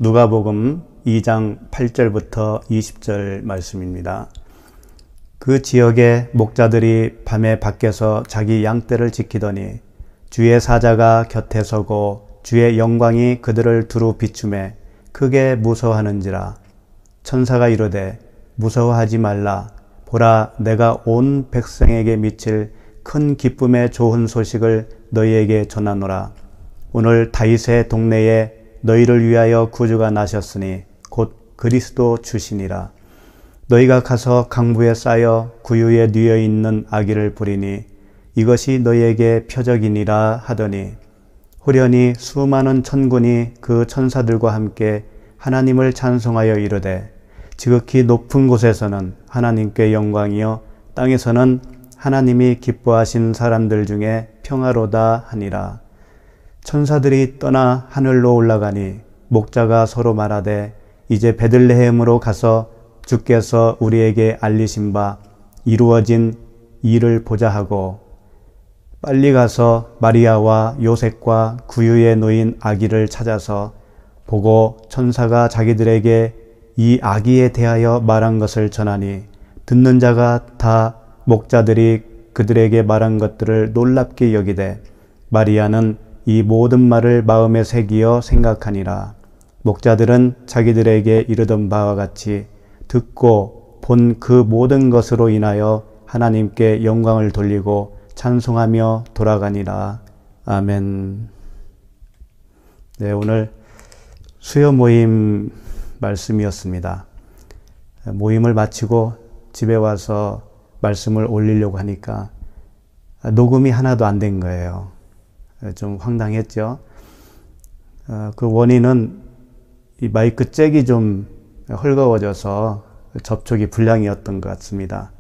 누가복음 2장 8절부터 20절 말씀입니다. 그 지역의 목자들이 밤에 밖에서 자기 양떼를 지키더니 주의 사자가 곁에 서고 주의 영광이 그들을 두루 비추매 크게 무서워하는지라. 천사가 이르되 무서워하지 말라. 보라, 내가 온 백성에게 미칠 큰 기쁨의 좋은 소식을 너희에게 전하노라. 오늘 다윗의 동네에 너희를 위하여 구주가 나셨으니 곧 그리스도 주시니라. 너희가 가서 강부에 쌓여 구유에 뉘어 있는 아기를 보리니 이것이 너희에게 표적이니라 하더니, 후련히 수많은 천군이 그 천사들과 함께 하나님을 찬송하여 이르되, 지극히 높은 곳에서는 하나님께 영광이요 땅에서는 하나님이 기뻐하신 사람들 중에 평화로다 하니라. 천사들이 떠나 하늘로 올라가니 목자가 서로 말하되, 이제 베들레헴으로 가서 주께서 우리에게 알리신 바 이루어진 일을 보자 하고, 빨리 가서 마리아와 요셉과 구유에 놓인 아기를 찾아서 보고 천사가 자기들에게 이 아기에 대하여 말한 것을 전하니, 듣는 자가 다 목자들이 그들에게 말한 것들을 놀랍게 여기되 마리아는 이 모든 말을 마음에 새기어 생각하니라. 목자들은 자기들에게 이르던 바와 같이 듣고 본 그 모든 것으로 인하여 하나님께 영광을 돌리고 찬송하며 돌아가니라. 아멘. 네, 오늘 수요 모임 말씀이었습니다. 모임을 마치고 집에 와서 말씀을 올리려고 하니까 녹음이 하나도 안 된 거예요. 좀 황당했죠. 그 원인은 이 마이크 잭이 좀 헐거워져서 접촉이 불량이었던 것 같습니다.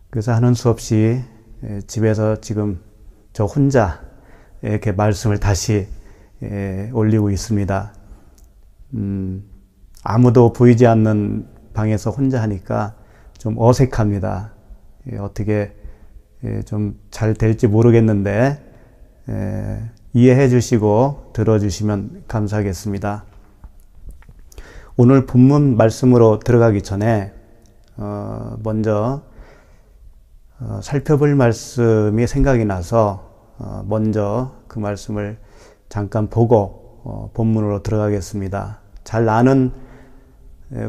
그래서 하는 수 없이 집에서 지금 저 혼자 이렇게 말씀을 다시 올리고 있습니다. 아무도 보이지 않는 방에서 혼자 하니까 좀 어색합니다. 어떻게 좀 잘 될지 모르겠는데 이해해 주시고 들어주시면 감사하겠습니다. 오늘 본문 말씀으로 들어가기 전에 먼저 살펴볼 말씀이 생각이 나서 먼저 그 말씀을 잠깐 보고 본문으로 들어가겠습니다. 잘 아는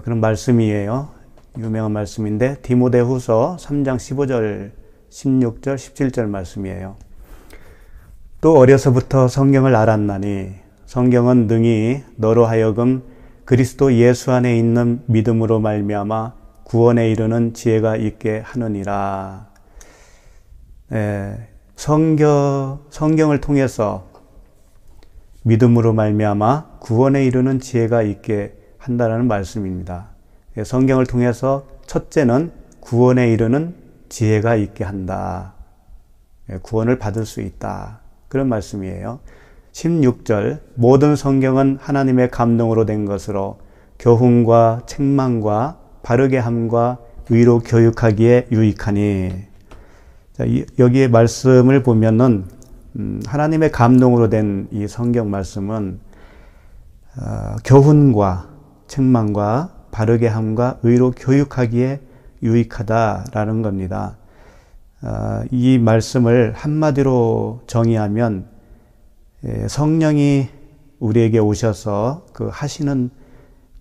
그런 말씀이에요. 유명한 말씀인데 디모데후서 3장 15절, 16절, 17절 말씀이에요. 또 어려서부터 성경을 알았나니 성경은 능히 너로 하여금 그리스도 예수 안에 있는 믿음으로 말미암아 구원에 이르는 지혜가 있게 하느니라. 성경을 통해서 믿음으로 말미암아 구원에 이르는 지혜가 있게 한다는 말씀입니다. 성경을 통해서 첫째는 구원에 이르는 지혜가 있게 한다. 구원을 받을 수 있다. 그런 말씀이에요. 16절, 모든 성경은 하나님의 감동으로 된 것으로 교훈과 책망과 바르게 함과 의로 교육하기에 유익하니. 자, 여기에 말씀을 보면은 하나님의 감동으로 된 이 성경 말씀은 교훈과 책망과 바르게 함과 의로 교육하기에 유익하다라는 겁니다. 이 말씀을 한마디로 정의하면 성령이 우리에게 오셔서 그 하시는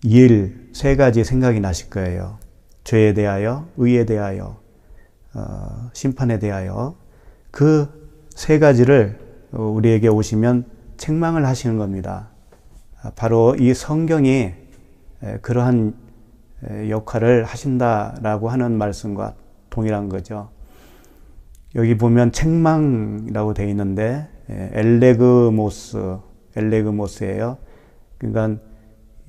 일 세 가지 생각이 나실 거예요. 죄에 대하여, 의에 대하여, 심판에 대하여. 그 세 가지를 우리에게 오시면 책망을 하시는 겁니다. 바로 이 성경이 그러한 역할을 하신다라고 하는 말씀과 동일한 거죠. 여기 보면 책망이라고 되어 있는데 엘레그모스예요. 그러니까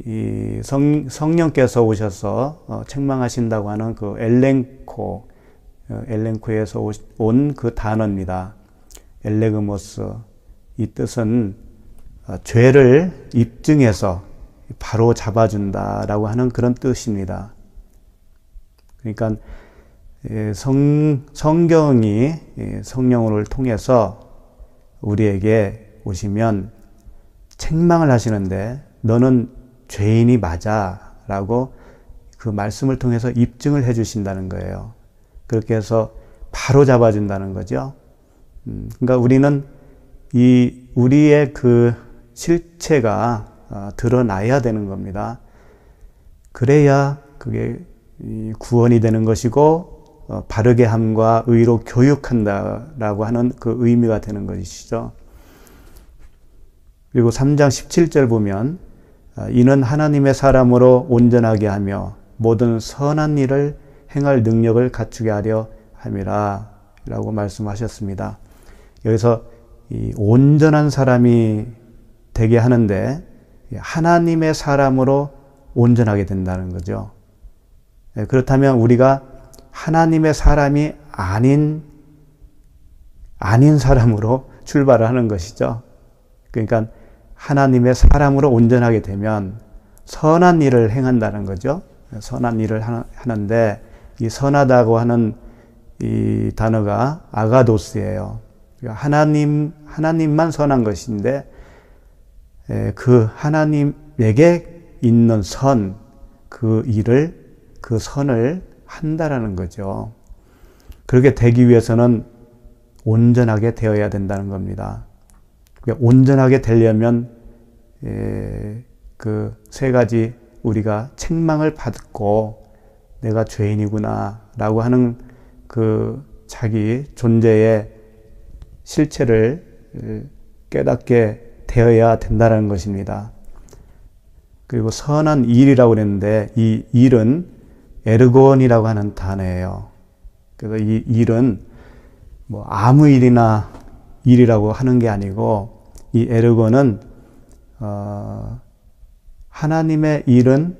이 성령께서 오셔서 책망하신다고 하는 그 엘렌코에서 온 그 단어입니다. 엘레그모스. 이 뜻은 죄를 입증해서 바로 잡아준다라고 하는 그런 뜻입니다. 그러니까 성경이 성령을 통해서 우리에게 오시면 책망을 하시는데, 너는 죄인이 맞아 라고 그 말씀을 통해서 입증을 해 주신다는 거예요. 그렇게 해서 바로 잡아준다는 거죠. 그러니까 우리는 우리의 그 실체가 드러나야 되는 겁니다. 그래야 그게 구원이 되는 것이고 바르게 함과 의로 교육한다라고 하는 그 의미가 되는 것이죠. 그리고 3장 17절 보면 이는 하나님의 사람으로 온전하게 하며 모든 선한 일을 행할 능력을 갖추게 하려 함이라 라고 말씀하셨습니다. 여기서 이 온전한 사람이 되게 하는데 하나님의 사람으로 온전하게 된다는 거죠. 그렇다면 우리가 하나님의 사람이 아닌 사람으로 출발을 하는 것이죠. 그러니까 하나님의 사람으로 온전하게 되면 선한 일을 행한다는 거죠. 선한 일을 하는데 이 선하다고 하는 이 단어가 아가도스예요. 하나님만 선한 것인데 그 하나님에게 있는 선, 그 일을, 그 선을 한다라는 거죠. 그렇게 되기 위해서는 온전하게 되어야 된다는 겁니다. 온전하게 되려면 그 세 가지 우리가 책망을 받고 내가 죄인이구나 라고 하는 그 자기 존재의 실체를 깨닫게 되어야 된다는 것입니다. 그리고 선한 일이라고 그랬는데 이 일은 에르곤이라고 하는 단어예요. 그래서 이 일은 뭐 아무 일이라고 하는 게 아니고 이 에르곤은 하나님의 일은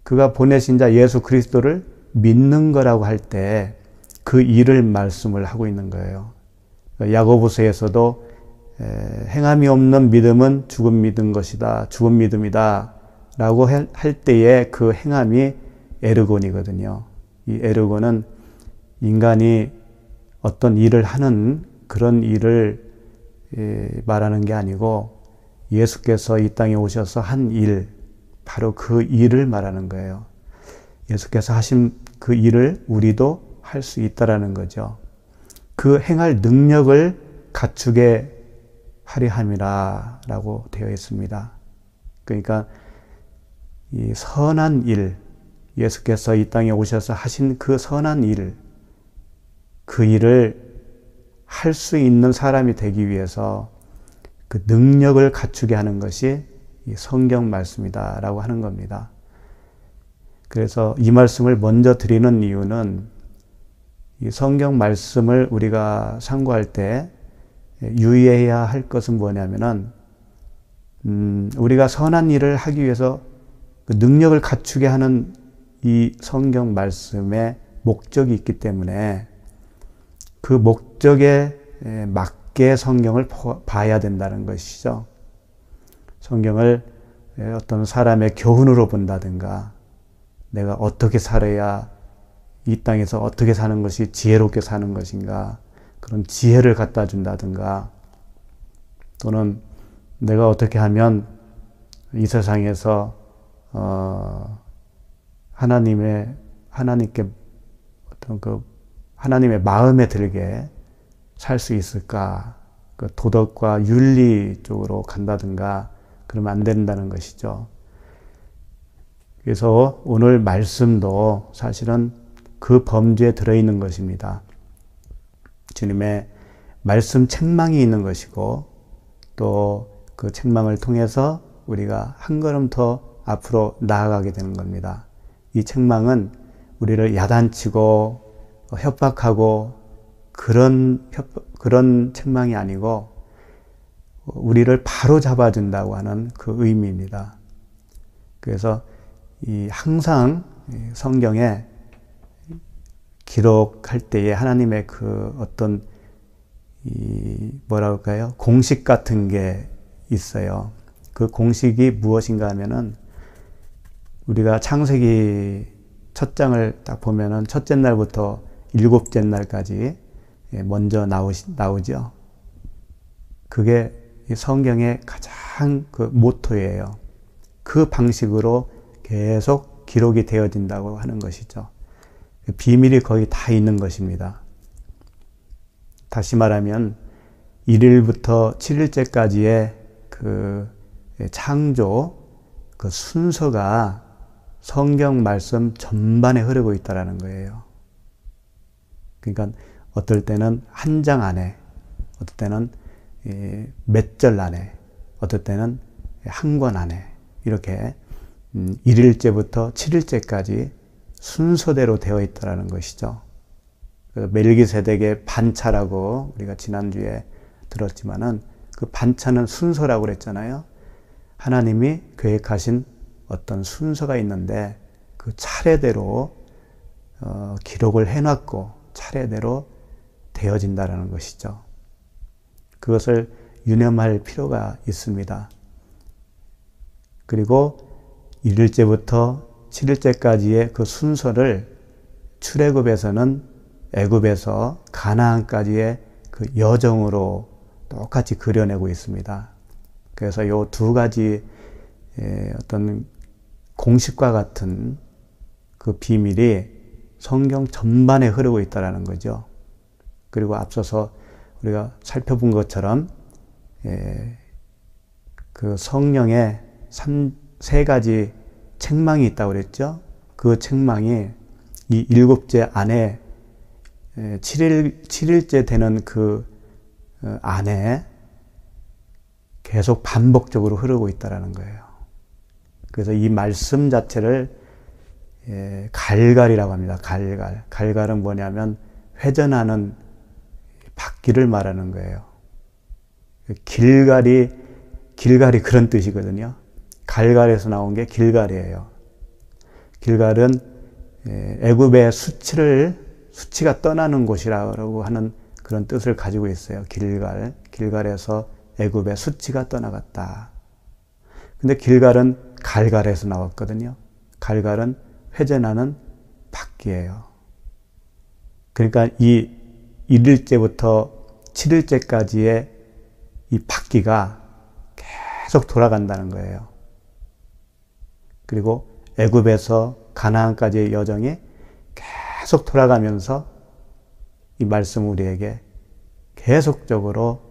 그가 보내신 자 예수 그리스도를 믿는 거라고 할 때 그 일을 말씀을 하고 있는 거예요. 야고보서에서도 행함이 없는 믿음은 죽은 믿음 것이다. 죽은 믿음이다. 라고 할 때의 그 행함이 에르곤이거든요. 이 에르곤은 인간이 어떤 일을 하는 그런 일을 말하는 게 아니고 예수께서 이 땅에 오셔서 한 일, 바로 그 일을 말하는 거예요. 예수께서 하신 그 일을 우리도 할 수 있다라는 거죠. 그 행할 능력을 갖추게 하려 함이라 라고 되어 있습니다. 그러니까 이 선한 일, 예수께서 이 땅에 오셔서 하신 그 선한 일, 그 일을 할 수 있는 사람이 되기 위해서 그 능력을 갖추게 하는 것이 이 성경 말씀이다 라고 하는 겁니다. 그래서 이 말씀을 먼저 드리는 이유는 이 성경 말씀을 우리가 상고할 때 유의해야 할 것은 뭐냐면은 우리가 선한 일을 하기 위해서 그 능력을 갖추게 하는 이 성경 말씀에 목적이 있기 때문에 그 목적에 맞게 성경을 봐야 된다는 것이죠. 성경을 어떤 사람의 교훈으로 본다든가 내가 어떻게 살아야 이 땅에서 어떻게 사는 것이 지혜롭게 사는 것인가 그런 지혜를 갖다 준다든가 또는 내가 어떻게 하면 이 세상에서 하나님께 어떤 그 하나님의 마음에 들게 살 수 있을까? 그 도덕과 윤리 쪽으로 간다든가 그러면 안 된다는 것이죠. 그래서 오늘 말씀도 사실은 그 범주에 들어있는 것입니다. 주님의 말씀 책망이 있는 것이고 또 그 책망을 통해서 우리가 한 걸음 더 앞으로 나아가게 되는 겁니다. 이 책망은 우리를 야단치고 협박하고 그런 책망이 아니고 우리를 바로 잡아준다고 하는 그 의미입니다. 그래서 항상 성경에 기록할 때에 하나님의 그 어떤 뭐라 할까요? 공식 같은 게 있어요. 그 공식이 무엇인가 하면은 우리가 창세기 첫 장을 딱 보면은 첫째 날부터 일곱째 날까지 먼저 나오죠. 그게 성경의 가장 그 모토예요. 그 방식으로 계속 기록이 되어진다고 하는 것이죠. 비밀이 거의 다 있는 것입니다. 다시 말하면 1일부터 7일째까지의 그 창조, 그 순서가 성경 말씀 전반에 흐르고 있다는 거예요. 그러니까 어떨 때는 한 장 안에, 어떨 때는 몇 절 안에, 어떨 때는 한 권 안에, 이렇게 1일째부터 7일째까지 순서대로 되어 있다는 것이죠. 멜기세덱의 반차라고 우리가 지난주에 들었지만은 그 반차는 순서라고 그랬잖아요. 하나님이 계획하신 어떤 순서가 있는데 그 차례대로 기록을 해놨고 차례대로 되어진다는 것이죠. 그것을 유념할 필요가 있습니다. 그리고 1일째부터 7일째까지의 그 순서를 출애굽에서는 애굽에서 가나안까지의 그 여정으로 똑같이 그려내고 있습니다. 그래서 이 두 가지 어떤 공식과 같은 그 비밀이 성경 전반에 흐르고 있다는 거죠. 그리고 앞서서 우리가 살펴본 것처럼 그 성령의 세 가지 책망이 있다고 그랬죠. 그 책망이 이 7째 안에 7일째 되는 그 안에 계속 반복적으로 흐르고 있다는 거예요. 그래서 이 말씀 자체를 갈갈이라고 합니다. 갈갈. 갈갈은 뭐냐면 회전하는 바퀴를 말하는 거예요. 길갈이 그런 뜻이거든요. 갈갈에서 나온 게 길갈이에요. 길갈은 애굽의 수치가 떠나는 곳이라고 하는 그런 뜻을 가지고 있어요. 길갈에서 애굽의 수치가 떠나갔다. 근데 길갈은 갈갈에서 나왔거든요. 갈갈은 회전하는 바퀴예요. 그러니까 이 1일째부터 7일째까지의 이 바퀴가 계속 돌아간다는 거예요. 그리고 애굽에서 가나안까지의 여정이 계속 돌아가면서 이 말씀 우리에게 계속적으로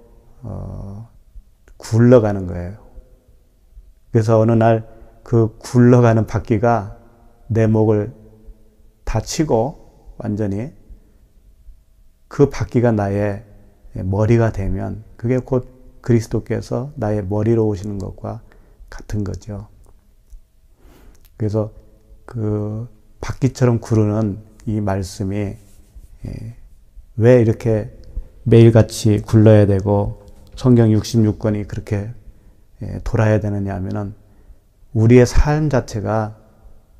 굴러가는 거예요. 그래서 어느 날 그 굴러가는 바퀴가 내 목을 다치고 완전히 그 바퀴가 나의 머리가 되면 그게 곧 그리스도께서 나의 머리로 오시는 것과 같은 거죠. 그래서 그 바퀴처럼 구르는 이 말씀이 왜 이렇게 매일같이 굴러야 되고 성경 66권이 그렇게 돌아야 되느냐 하면은 우리의 삶 자체가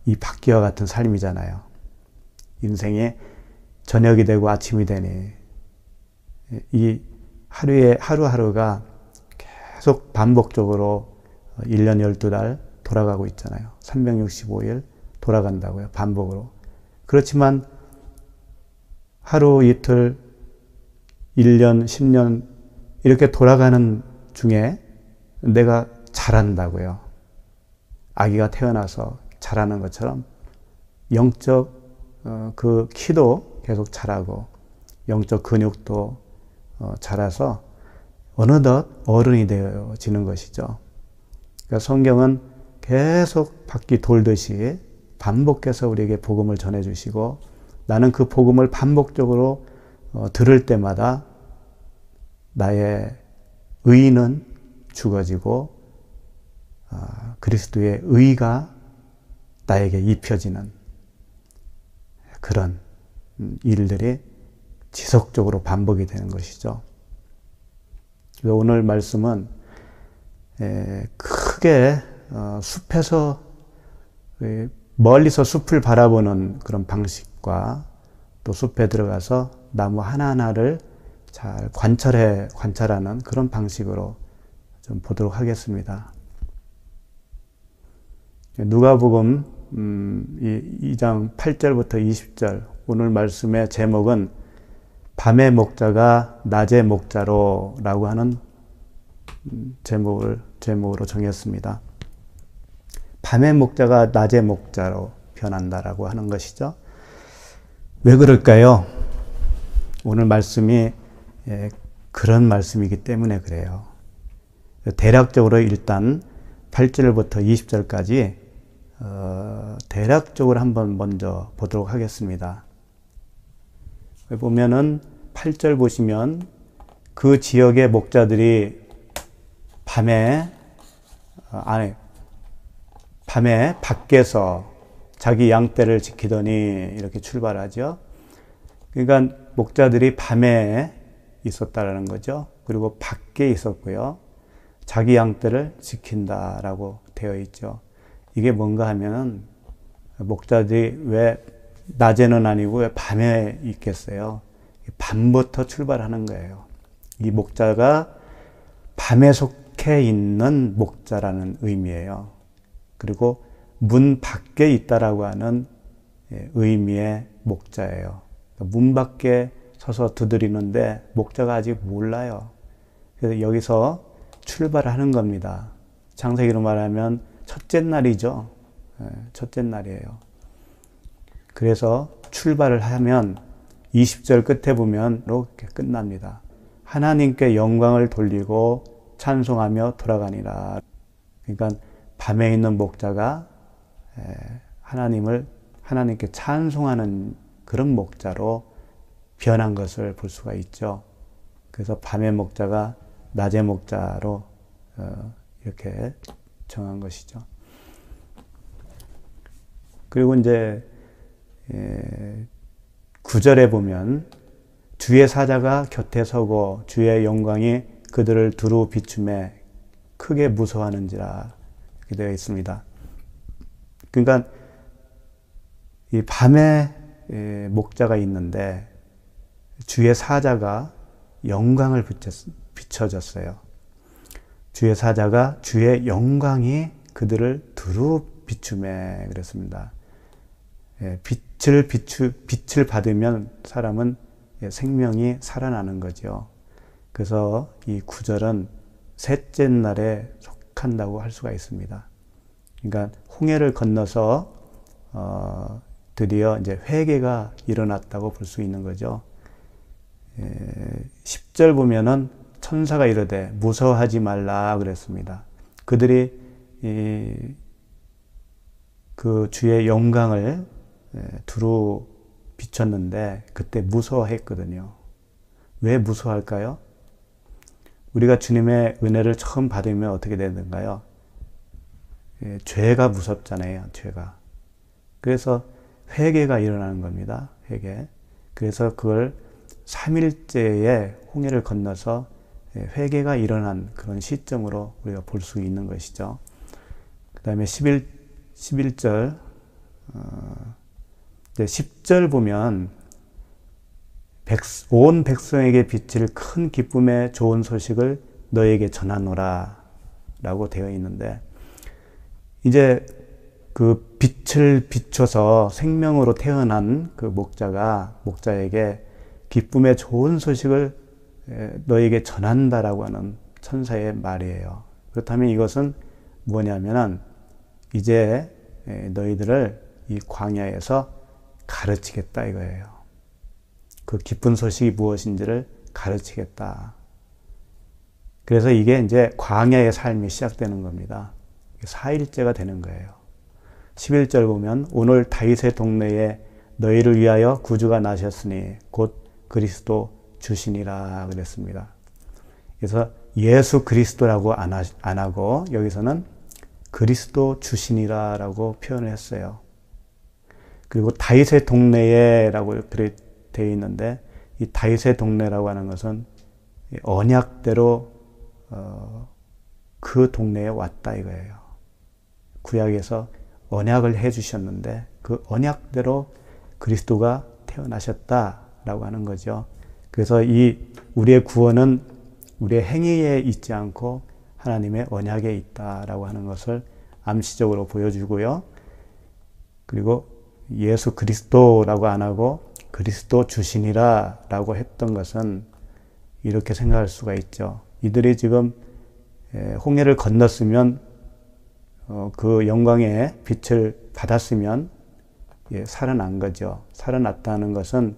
이 바퀴와 같은 삶이잖아요. 인생이 저녁이 되고 아침이 되니 이 하루하루가 계속 반복적으로 1년 12달 돌아가고 있잖아요. 365일 돌아간다고요. 반복으로. 그렇지만 하루 이틀 1년 10년 이렇게 돌아가는 중에 내가 자란다고요. 아기가 태어나서 자라는 것처럼 영적 그 키도 계속 자라고 영적 근육도 자라서 어느덧 어른이 되어지는 것이죠. 그러니까 성경은 계속 바퀴 돌듯이 반복해서 우리에게 복음을 전해주시고 나는 그 복음을 반복적으로 들을 때마다 나의 의는 죽어지고 그리스도의 의가 나에게 입혀지는 그런 일들이 지속적으로 반복이 되는 것이죠. 그래서 오늘 말씀은 크게 숲에서 멀리서 숲을 바라보는 그런 방식과 또 숲에 들어가서 나무 하나하나를 잘 관찰하는 그런 방식으로 좀 보도록 하겠습니다. 누가복음 2장 8절부터 20절 오늘 말씀의 제목은 밤의 목자가 낮의 목자로 라고 하는 제목으로 정했습니다. 밤의 목자가 낮의 목자로 변한다라고 하는 것이죠. 왜 그럴까요? 오늘 말씀이 그런 말씀이기 때문에 그래요. 대략적으로 일단 8절부터 20절까지 대략적으로 한번 먼저 보도록 하겠습니다. 보면은 8절 보시면 그 지역의 목자들이 밤에 밖에서 자기 양떼를 지키더니 이렇게 출발하죠. 그러니까 목자들이 밤에 있었다라는 거죠. 그리고 밖에 있었고요. 자기 양떼를 지킨다라고 되어 있죠. 이게 뭔가 하면은 목자들이 왜 낮에는 아니고 왜 밤에 있겠어요? 밤부터 출발하는 거예요. 이 목자가 밤에 속해 있는 목자라는 의미예요. 그리고 문 밖에 있다라고 하는 의미의 목자예요. 문 밖에 서서 두드리는데 목자가 아직 몰라요. 그래서 여기서 출발하는 겁니다. 창세기로 말하면 첫째 날이죠. 첫째 날이에요. 그래서 출발을 하면 20절 끝에 보면 이렇게 끝납니다. 하나님께 영광을 돌리고 찬송하며 돌아가니라. 그러니까 밤에 있는 목자가 하나님께 찬송하는 그런 목자로 변한 것을 볼 수가 있죠. 그래서 밤의 목자가 낮의 목자로 이렇게 정한 것이죠. 그리고 이제 9절에 보면 주의 사자가 곁에 서고 주의 영광이 그들을 두루 비춤에 크게 무서워하는지라 이렇게 되어 있습니다. 그러니까 이 밤에 목자가 있는데 주의 사자가 영광을 비춰졌어요. 주의 사자가 주의 영광이 그들을 두루 비춤에 그랬습니다. 빛을 받으면 사람은 생명이 살아나는 거죠. 그래서 이 9절은 셋째 날에 속한다고 할 수가 있습니다. 그러니까 홍해를 건너서 드디어 이제 회개가 일어났다고 볼 수 있는 거죠. 10절 보면은 천사가 이르되 무서워하지 말라 그랬습니다. 그들이 그 주의 영광을 두루 비쳤는데 그때 무서워했거든요. 왜 무서워할까요? 우리가 주님의 은혜를 처음 받으면 어떻게 되는가요? 죄가 무섭잖아요. 죄가. 그래서 회개가 일어나는 겁니다. 회개. 그래서 그걸 3일째에 홍해를 건너서 회개가 일어난 그런 시점으로 우리가 볼 수 있는 것이죠. 그 다음에 11절 10절 보면 온 백성에게 비칠 큰 기쁨의 좋은 소식을 너에게 전하노라 라고 되어 있는데 이제 그 빛을 비춰서 생명으로 태어난 그 목자에게 기쁨의 좋은 소식을 너에게 전한다라고 하는 천사의 말이에요. 그렇다면 이것은 뭐냐면은 이제 너희들을 이 광야에서 가르치겠다 이거예요. 그 기쁜 소식이 무엇인지를 가르치겠다. 그래서 이게 이제 광야의 삶이 시작되는 겁니다. 4일째가 되는 거예요. 11절 보면 오늘 다윗의 동네에 너희를 위하여 구주가 나셨으니 곧 그리스도 주시니라 그랬습니다. 그래서 예수 그리스도라고 안 하고 여기서는 그리스도 주시니라 라고 표현을 했어요. 그리고 다윗의 동네에 라고 되어 있는데 이 다윗의 동네라고 하는 것은 언약대로 그 동네에 왔다 이거예요. 구약에서 언약을 해 주셨는데 그 언약대로 그리스도가 태어나셨다라고 하는 거죠. 그래서 우리의 구원은 우리의 행위에 있지 않고 하나님의 언약에 있다라고 하는 것을 암시적으로 보여주고요. 그리고 예수 그리스도라고 안 하고 그리스도 주시니라 라고 했던 것은 이렇게 생각할 수가 있죠. 이들이 지금 홍해를 건넜으면 그 영광의 빛을 받았으면 살아난 거죠. 살아났다는 것은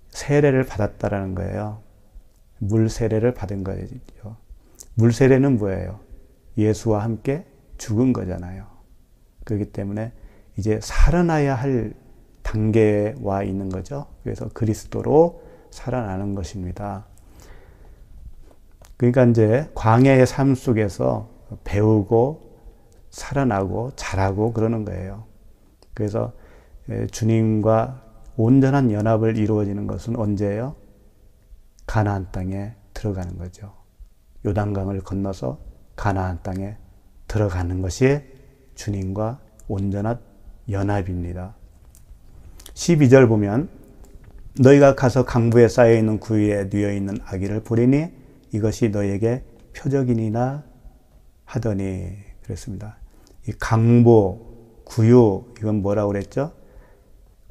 세례를 받았다라는 거예요. 물 세례를 받은 거죠. 물 세례는 뭐예요? 예수와 함께 죽은 거잖아요. 그렇기 때문에 이제 살아나야 할 단계에 와 있는 거죠. 그래서 그리스도로 살아나는 것입니다. 그러니까 이제 광야의 삶 속에서 배우고 살아나고 자라고 그러는 거예요. 그래서 주님과 온전한 연합을 이루어지는 것은 언제예요? 가나안 땅에 들어가는 거죠. 요단강을 건너서 가나안 땅에 들어가는 것이 주님과 온전한 연합입니다. 12절 보면 너희가 가서 강부에 쌓여있는 구유에 뉘어있는 아기를 보리니 이것이 너희에게 표적이니나 하더니 그랬습니다. 이 강보, 구유 이건 뭐라고 그랬죠?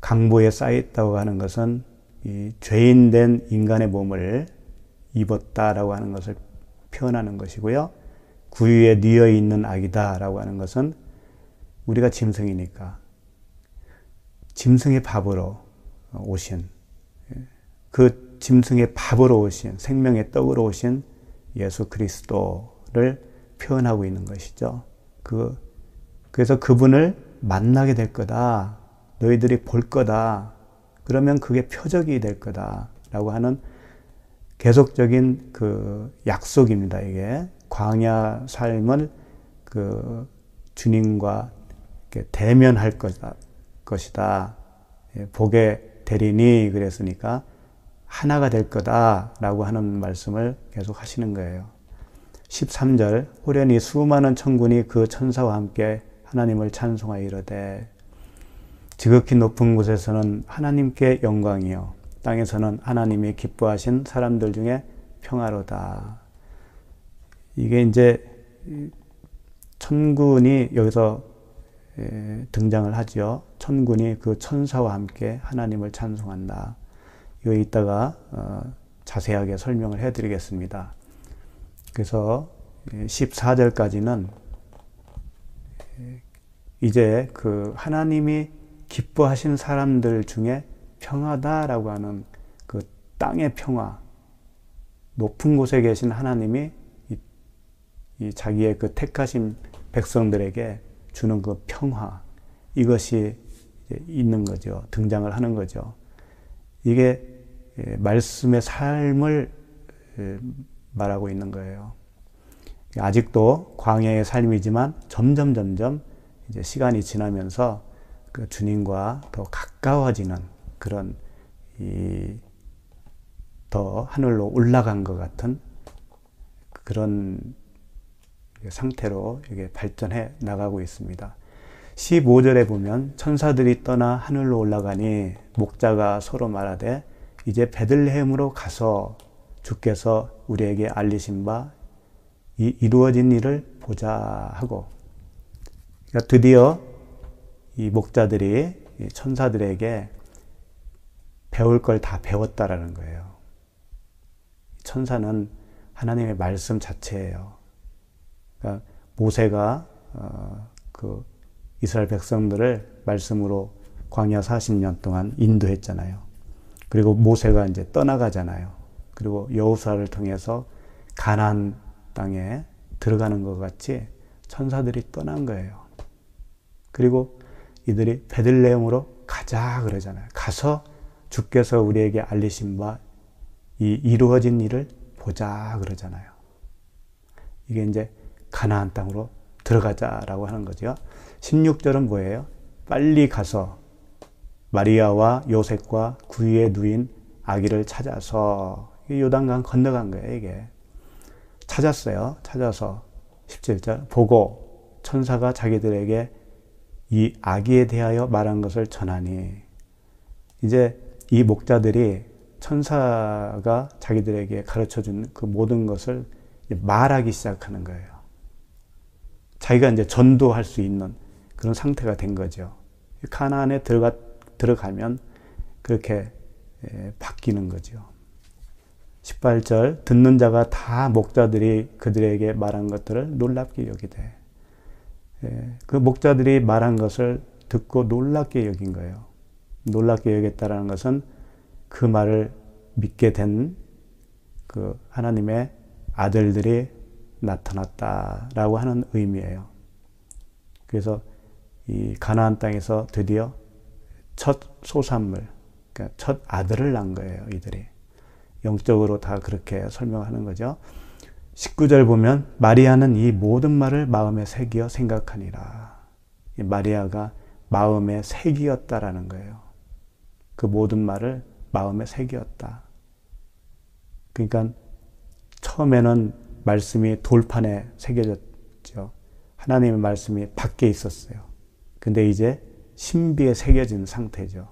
강보에 쌓여있다고 하는 것은 이 죄인된 인간의 몸을 입었다라고 하는 것을 표현하는 것이고요. 구유에 뉘어있는 아기다라고 하는 것은 우리가 짐승이니까 짐승의 밥으로 오신 그 짐승의 밥으로 오신 생명의 떡으로 오신 예수 그리스도를 표현하고 있는 것이죠. 그래서 그분을 만나게 될 거다. 너희들이 볼 거다. 그러면 그게 표적이 될 거다라고 하는 계속적인 그 약속입니다. 이게 광야 삶을 그 주님과 대면할 것이다. 보게 되리니 그랬으니까 하나가 될 거다라고 하는 말씀을 계속 하시는 거예요. 13절 호련히 수많은 천군이 그 천사와 함께 하나님을 찬송하여 이르되 지극히 높은 곳에서는 하나님께 영광이요 땅에서는 하나님이 기뻐하신 사람들 중에 평화로다. 이게 이제 천군이 여기서 등장을 하죠. 천군이 그 천사와 함께 하나님을 찬송한다. 이거 이따가 자세하게 설명을 해드리겠습니다. 그래서 14절까지는 이제 그 하나님이 기뻐하신 사람들 중에 평화다라고 하는 그 땅의 평화, 높은 곳에 계신 하나님이 이 자기의 그 택하신 백성들에게 주는 그 평화, 이것이 있는 거죠. 등장을 하는 거죠. 이게 말씀의 삶을 말하고 있는 거예요. 아직도 광야의 삶이지만 점점 이제 시간이 지나면서 그 주님과 더 가까워지는 그런 더 하늘로 올라간 것 같은 그런 상태로 이게 발전해 나가고 있습니다. 15절에 보면 천사들이 떠나 하늘로 올라가니 목자가 서로 말하되 이제 베들레헴으로 가서 주께서 우리에게 알리신 바 이 이루어진 일을 보자 하고, 그러니까 드디어 이 목자들이 이 천사들에게 배울 걸 다 배웠다라는 거예요. 천사는 하나님의 말씀 자체예요. 그러니까 모세가 그 이스라엘 백성들을 말씀으로 광야 40년 동안 인도했잖아요. 그리고 모세가 이제 떠나가잖아요. 그리고 여호수아를 통해서 가나안 땅에 들어가는 것 같이 천사들이 떠난 거예요. 그리고 이들이 베들레헴으로 가자 그러잖아요. 가서 주께서 우리에게 알리신 바 이 이루어진 일을 보자 그러잖아요. 이게 이제 가나안 땅으로 들어가자라고 하는 거죠. 16절은 뭐예요? 빨리 가서 마리아와 요셉과 구유에 누인 아기를 찾아서 요단강 건너간 거예요. 이게 찾았어요. 찾아서 17절 보고 천사가 자기들에게 이 아기에 대하여 말한 것을 전하니, 이제 이 목자들이 천사가 자기들에게 가르쳐준 그 모든 것을 말하기 시작하는 거예요. 자기가 이제 전도할 수 있는 그런 상태가 된 거죠. 가나안에 들어가면 그렇게 바뀌는 거죠. 18절 듣는 자가 다 목자들이 그들에게 말한 것들을 놀랍게 여기되, 그 목자들이 말한 것을 듣고 놀랍게 여긴 거예요. 놀랍게 여겼다라는 것은 그 말을 믿게 된 그 하나님의 아들들이 나타났다라고 하는 의미예요. 그래서 이 가나안 땅에서 드디어 첫 소산물, 그러니까 첫 아들을 낳은 거예요, 이들이. 영적으로 다 그렇게 설명하는 거죠. 19절 보면 마리아는 이 모든 말을 마음에 새기어 생각하니라. 이 마리아가 마음에 새기었다라는 거예요. 그 모든 말을 마음에 새기었다. 그러니까 처음에는 말씀이 돌판에 새겨졌죠. 하나님의 말씀이 밖에 있었어요. 근데 이제 신비에 새겨진 상태죠.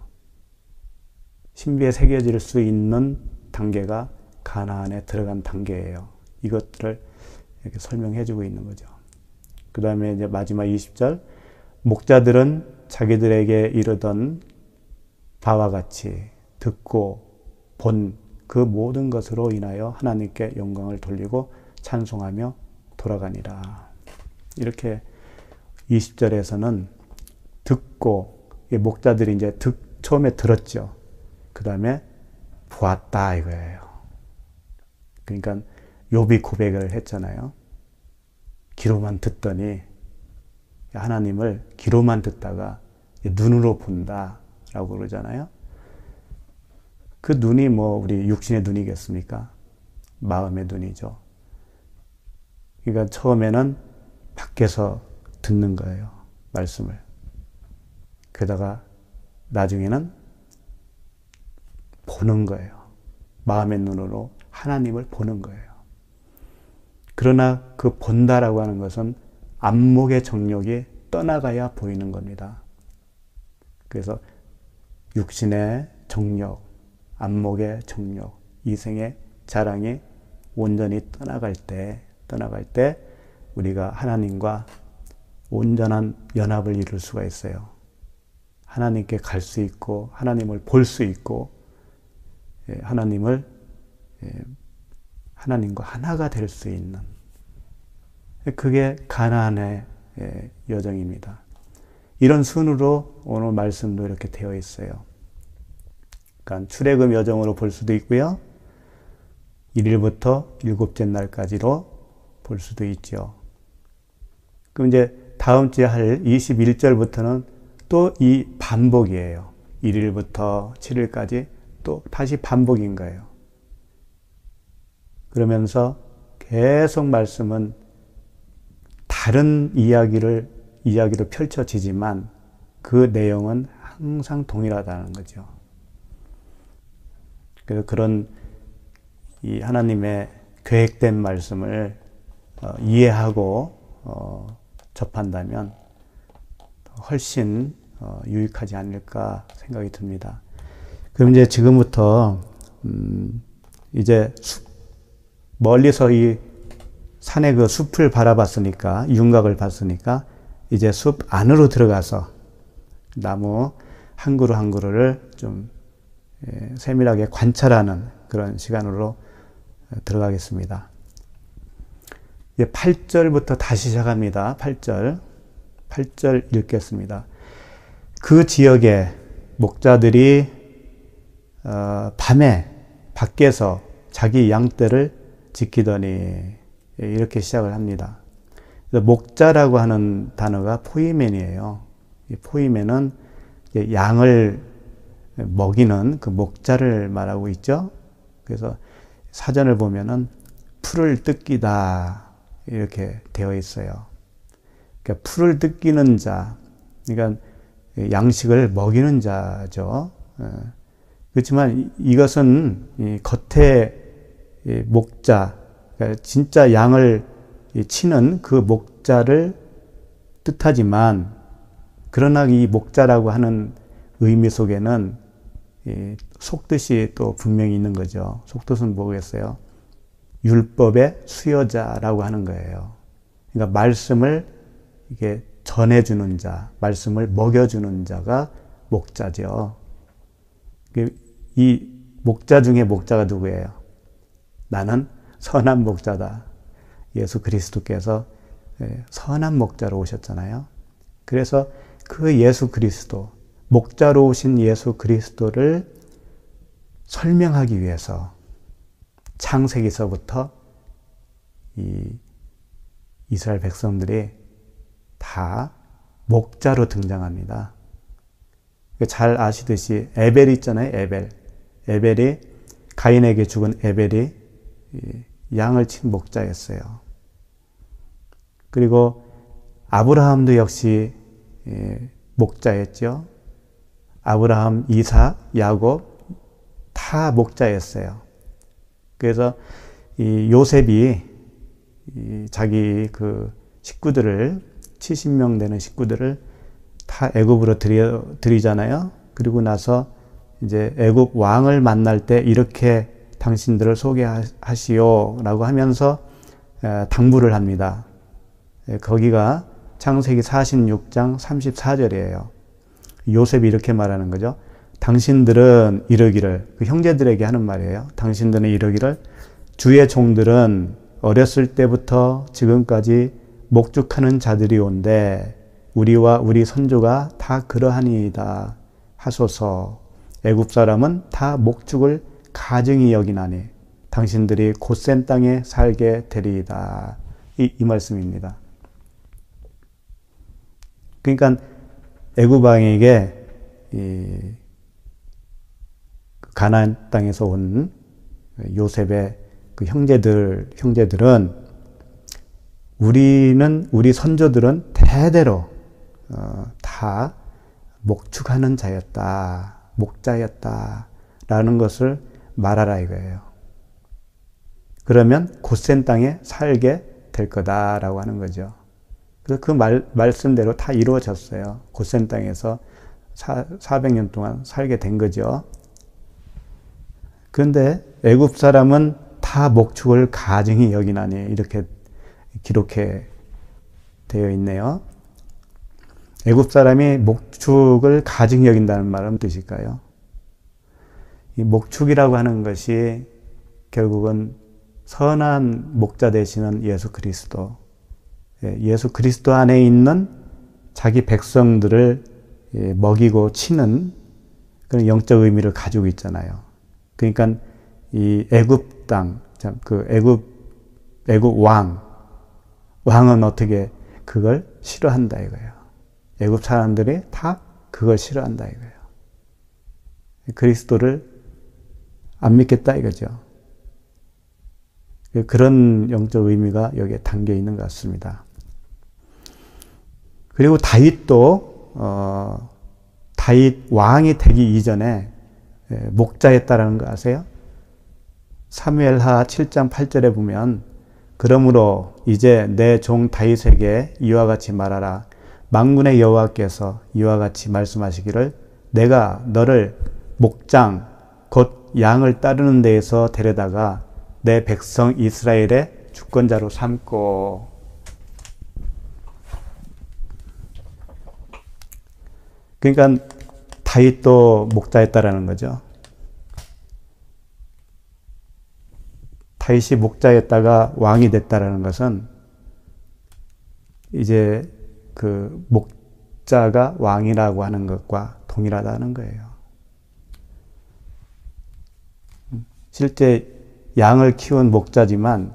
신비에 새겨질 수 있는 단계가 가나안에 들어간 단계예요. 이것들을 이렇게 설명해 주고 있는 거죠. 그 다음에 이제 마지막 20절, 목자들은 자기들에게 이르던 바와 같이 듣고 본 그 모든 것으로 인하여 하나님께 영광을 돌리고 찬송하며 돌아가니라. 이렇게 20절에서는 듣고, 목자들이 이제 처음에 들었죠. 그 다음에 보았다 이거예요. 그러니까 욥이 고백을 했잖아요. 귀로만 듣더니 하나님을 귀로만 듣다가 눈으로 본다라고 그러잖아요. 그 눈이 뭐 우리 육신의 눈이겠습니까? 마음의 눈이죠. 그러니까 처음에는 밖에서 듣는 거예요. 말씀을. 게다가 나중에는 보는 거예요. 마음의 눈으로 하나님을 보는 거예요. 그러나 그 본다라고 하는 것은 안목의 정욕이 떠나가야 보이는 겁니다. 그래서 육신의 정욕, 안목의 정욕, 이생의 자랑이 온전히 떠나갈 때 우리가 하나님과 온전한 연합을 이룰 수가 있어요. 하나님께 갈 수 있고 하나님을 볼 수 있고 하나님과 하나가 될 수 있는, 그게 가나안의 여정입니다. 이런 순으로 오늘 말씀도 이렇게 되어 있어요. 그러니까 출애굽 여정으로 볼 수도 있고요. 1일부터 7째 날까지로 볼 수도 있죠. 그럼 이제 다음 주에 할 21절부터는 또 이 반복이에요. 1일부터 7일까지 또 다시 반복인 거예요. 그러면서 계속 말씀은 다른 이야기로 펼쳐지지만 그 내용은 항상 동일하다는 거죠. 그래서 그런 이 하나님의 계획된 말씀을 이해하고 접한다면 훨씬 유익하지 않을까 생각이 듭니다. 그럼 이제 지금부터 이제 멀리서 이 산의 그 숲을 바라봤으니까, 윤곽을 봤으니까 이제 숲 안으로 들어가서 나무 한 그루 한 그루를 좀 세밀하게 관찰하는 그런 시간으로 들어가겠습니다. 이제 8절부터 다시 시작합니다. 8절 읽겠습니다. 그 지역에 목자들이 밤에 밖에서 자기 양떼를 지키더니, 이렇게 시작을 합니다. 목자라고 하는 단어가 포이멘이에요. 이 포이멘은 양을 먹이는 그 목자를 말하고 있죠. 그래서 사전을 보면은 풀을 뜯기다 이렇게 되어 있어요. 그러니까 풀을 뜯기는 자, 그러니까 양식을 먹이는 자죠. 그렇지만 이것은 겉에 목자, 그러니까 진짜 양을 치는 그 목자를 뜻하지만, 그러나 이 목자라고 하는 의미 속에는 속뜻이 또 분명히 있는 거죠. 속뜻은 뭐겠어요? 율법의 수여자라고 하는 거예요. 그러니까 말씀을 이게 전해주는 자, 말씀을 먹여주는 자가 목자죠. 이 목자 중에 목자가 누구예요? 나는 선한 목자다. 예수 그리스도께서 선한 목자로 오셨잖아요. 그래서 그 예수 그리스도, 목자로 오신 예수 그리스도를 설명하기 위해서 창세기서부터 이 이스라엘 백성들이 다 목자로 등장합니다. 잘 아시듯이 에벨 있잖아요. 에벨이 가인에게 죽은 에벨이 양을 친 목자였어요. 그리고 아브라함도 역시 목자였죠. 아브라함, 이삭, 야곱 다 목자였어요. 그래서 이 요셉이 자기 그 식구들을 70명 되는 식구들을 다 애굽으로 들이잖아요. 그리고 나서 이제 애굽 왕을 만날 때 이렇게 당신들을 소개하시오라고 하면서 당부를 합니다. 거기가 창세기 46장 34절이에요. 요셉이 이렇게 말하는 거죠. 당신들은 이러기를, 그 형제들에게 하는 말이에요. 당신들은 이러기를 주의 종들은 어렸을 때부터 지금까지 목축하는 자들이 온데 우리와 우리 선조가 다 그러하니이다 하소서. 애굽 사람은 다 목축을 가증히 여기나니 당신들이 곧센 땅에 살게 되리이다. 이 말씀입니다. 그러니까 애굽 왕에게 이 가나안 땅에서 온 요셉의 그 형제들은 우리 선조들은 대대로 다 목축하는 자였다, 목자였다라는 것을 말하라 이거예요. 그러면 곧센 땅에 살게 될 거다라고 하는 거죠. 그래서 그 말씀대로 다 이루어졌어요. 곧센 땅에서 400년 동안 살게 된 거죠. 그런데 애굽 사람은 다 목축을 가증히 여기나니 이렇게 기록해 되어 있네요. 애굽 사람이 목축을 가증히 여긴다는 말은 뜻일까요? 이 목축이라고 하는 것이 결국은 선한 목자 되시는 예수 그리스도, 예수 그리스도 안에 있는 자기 백성들을 먹이고 치는 그런 영적 의미를 가지고 있잖아요. 그러니까 이 애굽 땅, 그 애굽 왕은 어떻게 그걸 싫어한다 이거예요. 애굽 사람들이 다 그걸 싫어한다 이거예요. 그리스도를 안 믿겠다 이거죠. 그런 영적 의미가 여기에 담겨 있는 것 같습니다. 그리고 다윗도 다윗 왕이 되기 이전에 목자였다라는 거 아세요? 사무엘하 7장 8절에 보면 그러므로 이제 내 종 다윗에게 이와 같이 말하라. 만군의 여호와께서 이와 같이 말씀하시기를 내가 너를 목장 곧 양을 따르는 데에서 데려다가 내 백성 이스라엘의 주권자로 삼고. 그러니까 다윗도 목자였다라는 거죠. 다윗이 목자였다가 왕이 됐다라는 것은 이제 그 목자가 왕이라고 하는 것과 동일하다는 거예요. 실제 양을 키운 목자지만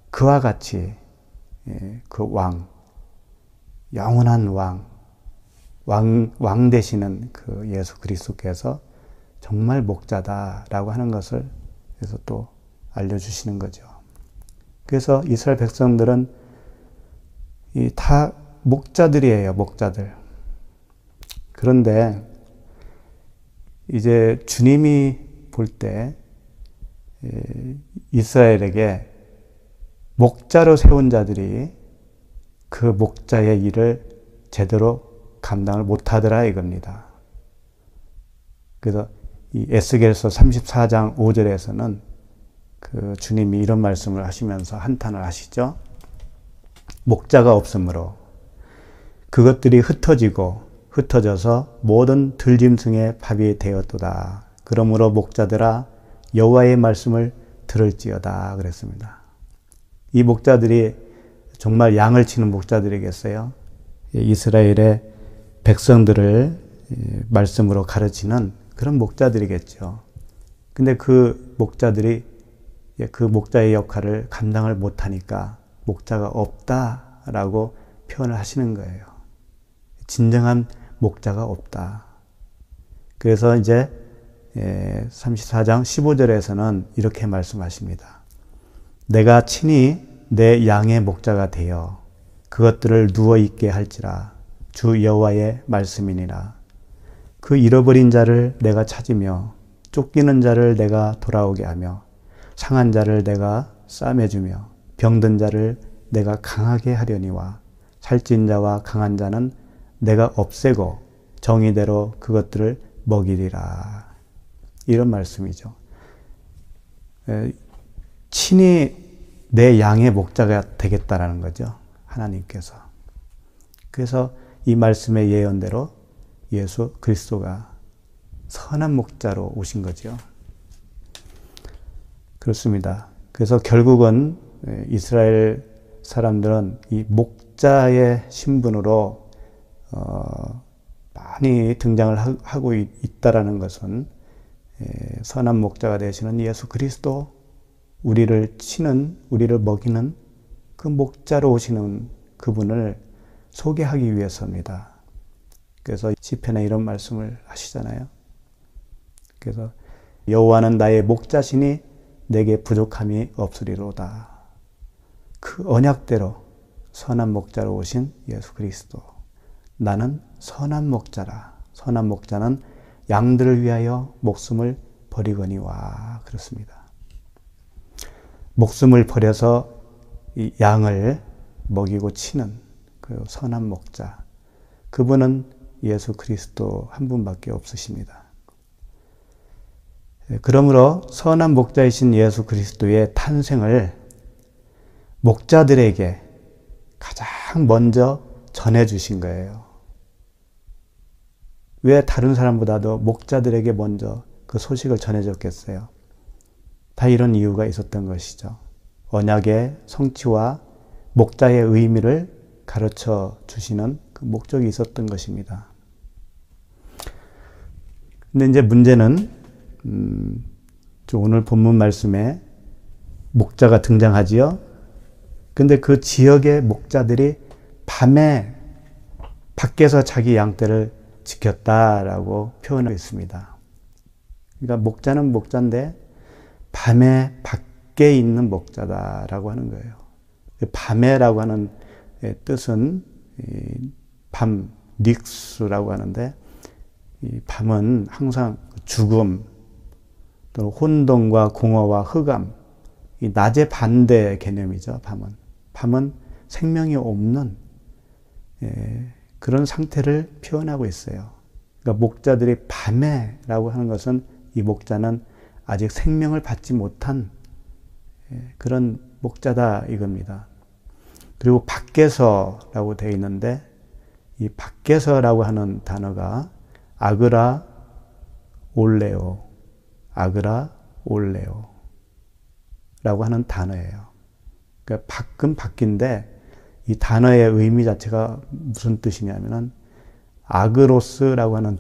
그와 같이 그 영원한 왕 되시는 그 예수 그리스도께서 정말 목자다라고 하는 것을 그래서 또 알려주시는 거죠. 그래서 이스라엘 백성들은 다 목자들이에요, 목자들. 그런데 이제 주님이 볼 때 이스라엘에게 목자로 세운 자들이 그 목자의 일을 제대로 감당을 못하더라 이겁니다. 그래서 이 에스겔서 34장 5절에서는 그 주님이 이런 말씀을 하시면서 한탄을 하시죠. 목자가 없으므로 그것들이 흩어져서 모든 들짐승의 밥이 되었도다. 그러므로 목자들아 여호와의 말씀을 들을지어다 그랬습니다. 이 목자들이 정말 양을 치는 목자들이겠어요? 이스라엘의 백성들을 말씀으로 가르치는 그런 목자들이겠죠. 근데 그 목자들이 그 목자의 역할을 감당을 못하니까 목자가 없다라고 표현을 하시는 거예요. 진정한 목자가 없다. 그래서 이제 34장 15절에서는 이렇게 말씀하십니다. 내가 친히 내 양의 목자가 되어 그것들을 누워있게 할지라 주 여호와의 말씀이니라. 그 잃어버린 자를 내가 찾으며 쫓기는 자를 내가 돌아오게 하며 상한 자를 내가 싸매주며 병든 자를 내가 강하게 하려니와 살찐 자와 강한 자는 내가 없애고 정의대로 그것들을 먹이리라. 이런 말씀이죠. 친히 내 양의 목자가 되겠다라는 거죠. 하나님께서. 그래서 이 말씀의 예언대로 예수 그리스도가 선한 목자로 오신 거죠. 그렇습니다. 그래서 결국은 이스라엘 사람들은 이 목자의 신분으로 많이 등장을 하고 있다라는 것은 선한 목자가 되시는 예수 그리스도, 우리를 치는, 우리를 먹이는 그 목자로 오시는 그분을 소개하기 위해서입니다. 그래서 시편에 이런 말씀을 하시잖아요. 그래서 여호와는 나의 목자시니 내게 부족함이 없으리로다. 그 언약대로 선한 목자로 오신 예수 그리스도. 나는 선한 목자라. 선한 목자는 양들을 위하여 목숨을 버리거니와. 그렇습니다. 목숨을 버려서 이 양을 먹이고 치는 그 선한 목자. 그분은 예수 그리스도 한 분밖에 없으십니다. 그러므로 선한 목자이신 예수 그리스도의 탄생을 목자들에게 가장 먼저 전해주신 거예요. 왜 다른 사람보다도 목자들에게 먼저 그 소식을 전해줬겠어요? 다 이런 이유가 있었던 것이죠. 언약의 성취와 목자의 의미를 가르쳐 주시는 그 목적이 있었던 것입니다. 근데 이제 문제는 오늘 본문 말씀에 목자가 등장하지요. 근데 그 지역의 목자들이 밤에 밖에서 자기 양떼를 지켰다라고 표현하고 있습니다. 그러니까 목자는 목자인데 밤에 밖에 있는 목자다라고 하는 거예요. 밤에라고 하는 뜻은 밤, 닉스라고 하는데 이 밤은 항상 죽음, 또는 혼돈과 공허와 흑암, 이 낮의 반대 개념이죠. 밤은 생명이 없는 그런 상태를 표현하고 있어요. 그러니까 목자들이 밤에라고 하는 것은 이 목자는 아직 생명을 받지 못한 그런 목자다 이겁니다. 그리고 밖에서라고 되어 있는데 이 밖에서라고 하는 단어가 아그라 올레오 라고 하는 단어예요. 그러니까 밖은 밖인데 이 단어의 의미 자체가 무슨 뜻이냐면은 아그로스라고 하는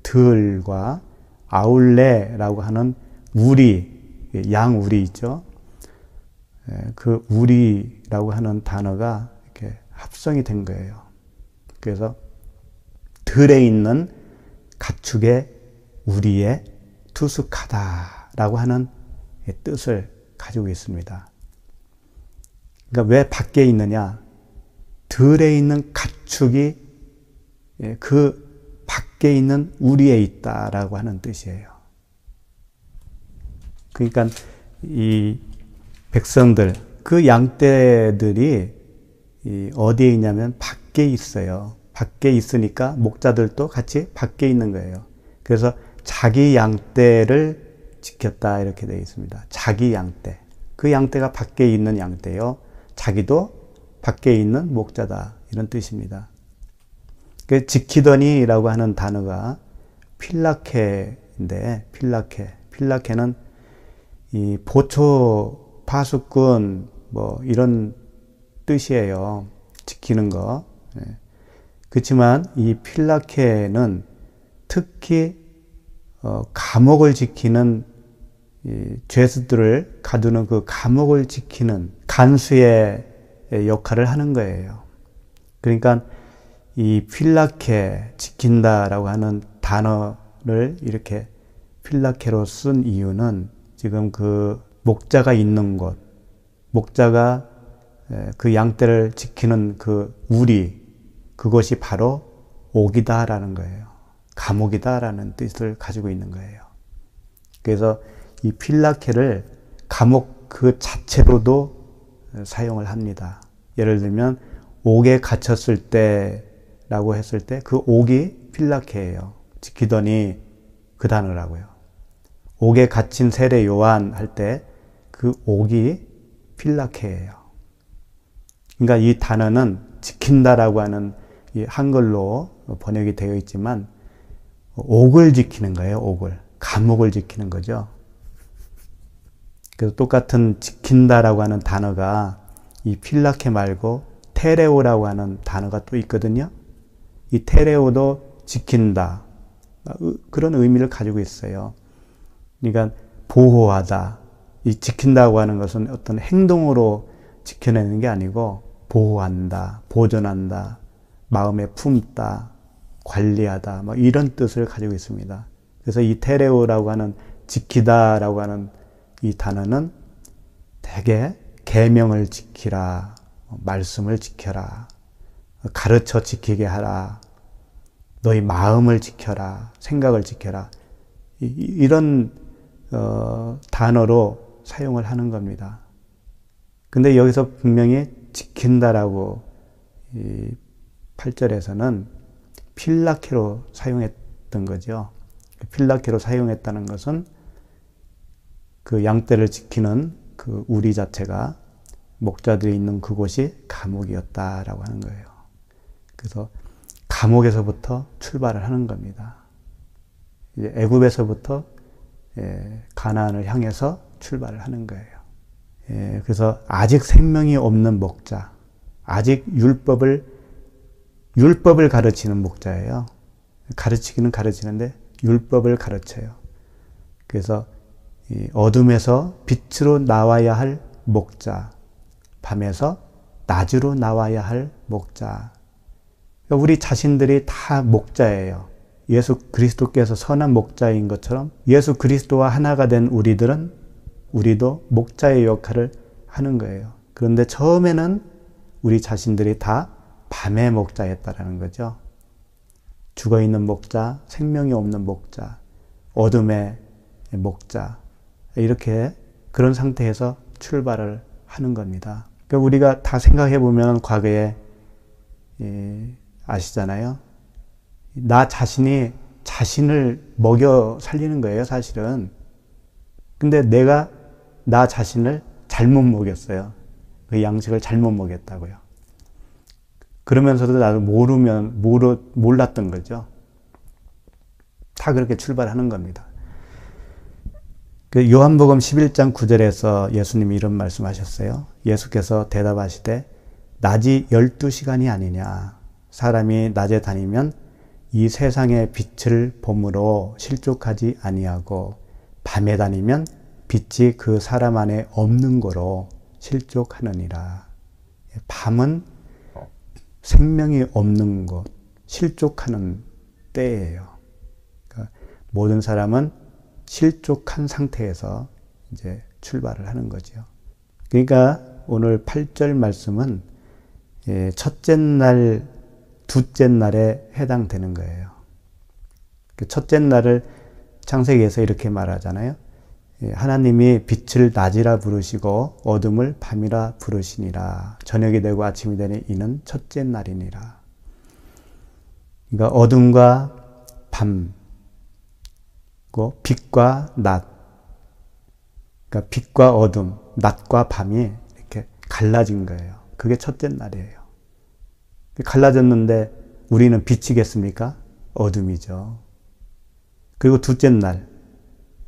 들과 아울레라고 하는 우리, 양우리 있죠. 그 우리라고 하는 단어가 이렇게 합성이 된 거예요. 그래서 들에 있는 가축의 우리에 투숙하다라고 하는 뜻을 가지고 있습니다. 그러니까 왜 밖에 있느냐? 들에 있는 가축이 그 밖에 있는 우리에 있다라고 하는 뜻이에요. 그러니까 이 백성들, 그 양떼들이 어디에 있냐면 밖에 있어요. 밖에 있으니까 목자들도 같이 밖에 있는 거예요. 그래서 자기 양떼를 지켰다 이렇게 되어 있습니다. 자기 양떼. 그 양떼가 밖에 있는 양떼요. 자기도 밖에 있는 목자다 이런 뜻입니다. 그 지키더니라고 하는 단어가 필라케인데 필라케는 이 보초, 파수꾼 뭐 이런 뜻이에요. 지키는 거. 그렇지만 이 필라케는 특히 감옥을 지키는 죄수들을 가두는 그 감옥을 지키는 간수의 역할을 하는 거예요. 그러니까 이 필라케, 지킨다라고 하는 단어를 이렇게 필라케로 쓴 이유는 지금 그 목자가 있는 곳, 목자가 그 양떼를 지키는 그 우리, 그것이 바로 옥이다라는 거예요. 감옥이다라는 뜻을 가지고 있는 거예요. 그래서 이 필라케를 감옥 그 자체로도 사용을 합니다. 예를 들면 옥에 갇혔을 때라고 했을 때 그 옥이 필라케예요. 지키더니 그 단어라고요. 옥에 갇힌 세례 요한 할 때 그 옥이 필라케예요. 그러니까 이 단어는 지킨다라고 하는 이 한글로 번역이 되어 있지만 옥을 지키는 거예요. 옥을. 감옥을 지키는 거죠. 그래서 똑같은 지킨다라고 하는 단어가 이 필라케 말고 테레오라고 하는 단어가 또 있거든요. 이 테레오도 지킨다. 그런 의미를 가지고 있어요. 그러니까 보호하다. 이 지킨다고 하는 것은 어떤 행동으로 지켜내는 게 아니고 보호한다, 보존한다, 마음에 품다, 관리하다, 뭐 이런 뜻을 가지고 있습니다. 그래서 이 테레오라고 하는 지키다라고 하는 이 단어는 대개 계명을 지키라, 말씀을 지켜라, 가르쳐 지키게 하라, 너희 마음을 지켜라, 생각을 지켜라, 이런 단어로 사용을 하는 겁니다. 근데 여기서 분명히 지킨다라고 이 8절에서는 필라케로 사용했던 거죠. 필라케로 사용했다는 것은 그 양떼를 지키는 그 우리 자체가 목자들이 있는 그곳이 감옥이었다라고 하는 거예요. 그래서 감옥에서부터 출발을 하는 겁니다. 이제 애굽에서부터 가나안을 향해서 출발을 하는 거예요. 그래서 아직 생명이 없는 목자, 아직 율법을 가르치는 목자예요. 가르치기는 가르치는데 율법을 가르쳐요. 그래서 이 어둠에서 빛으로 나와야 할 목자, 밤에서 낮으로 나와야 할 목자. 그러니까 우리 자신들이 다 목자예요. 예수 그리스도께서 선한 목자인 것처럼 예수 그리스도와 하나가 된 우리도 목자의 역할을 하는 거예요. 그런데 처음에는 우리 자신들이 다 밤의 목자였다라는 거죠. 죽어있는 목자, 생명이 없는 목자, 어둠의 목자, 이렇게 그런 상태에서 출발을 하는 겁니다. 그러니까 우리가 다 생각해 보면 과거에 아시잖아요. 나 자신이 자신을 먹여 살리는 거예요, 사실은. 근데 내가 나 자신을 잘못 먹였어요. 그 양식을 잘못 먹였다고요. 그러면서도 나도 몰랐던 거죠. 다 그렇게 출발하는 겁니다. 그 요한복음 11장 9절에서 예수님이 이런 말씀하셨어요. 예수께서 대답하시되 낮이 12시간이 아니냐. 사람이 낮에 다니면 이 세상의 빛을 봄으로 실족하지 아니하고 밤에 다니면 빛이 그 사람 안에 없는 거로 실족하느니라. 밤은 생명이 없는 곳, 실족하는 때예요. 그러니까 모든 사람은 실족한 상태에서 이제 출발을 하는 거죠. 그러니까 오늘 8절 말씀은 첫째 날, 둘째 날에 해당되는 거예요. 첫째 날을 창세기에서 이렇게 말하잖아요. 하나님이 빛을 낮이라 부르시고 어둠을 밤이라 부르시니라. 저녁이 되고 아침이 되니 이는 첫째 날이니라. 그러니까 어둠과 밤, 빛과 낮, 그러니까 빛과 어둠, 낮과 밤이 이렇게 갈라진 거예요. 그게 첫째 날이에요. 갈라졌는데 우리는 빛이겠습니까? 어둠이죠. 그리고 둘째 날,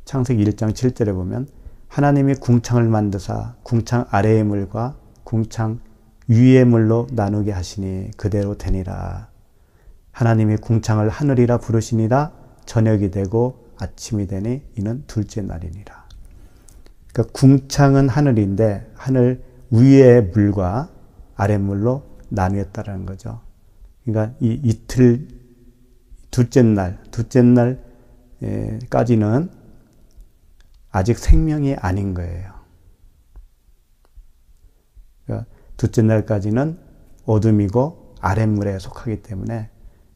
창세기 1장 7절에 보면 하나님이 궁창을 만드사 궁창 아래의 물과 궁창 위의 물로 나누게 하시니 그대로 되니라. 하나님이 궁창을 하늘이라 부르시니라. 저녁이 되고 아침이 되니 이는 둘째 날이니라. 그러니까 궁창은 하늘인데 하늘 위의 물과 아랫물로 나누었다라는 거죠. 그러니까 이 이틀 둘째 날까지는 아직 생명이 아닌 거예요. 그러니까 둘째 날까지는 어둠이고 아랫물에 속하기 때문에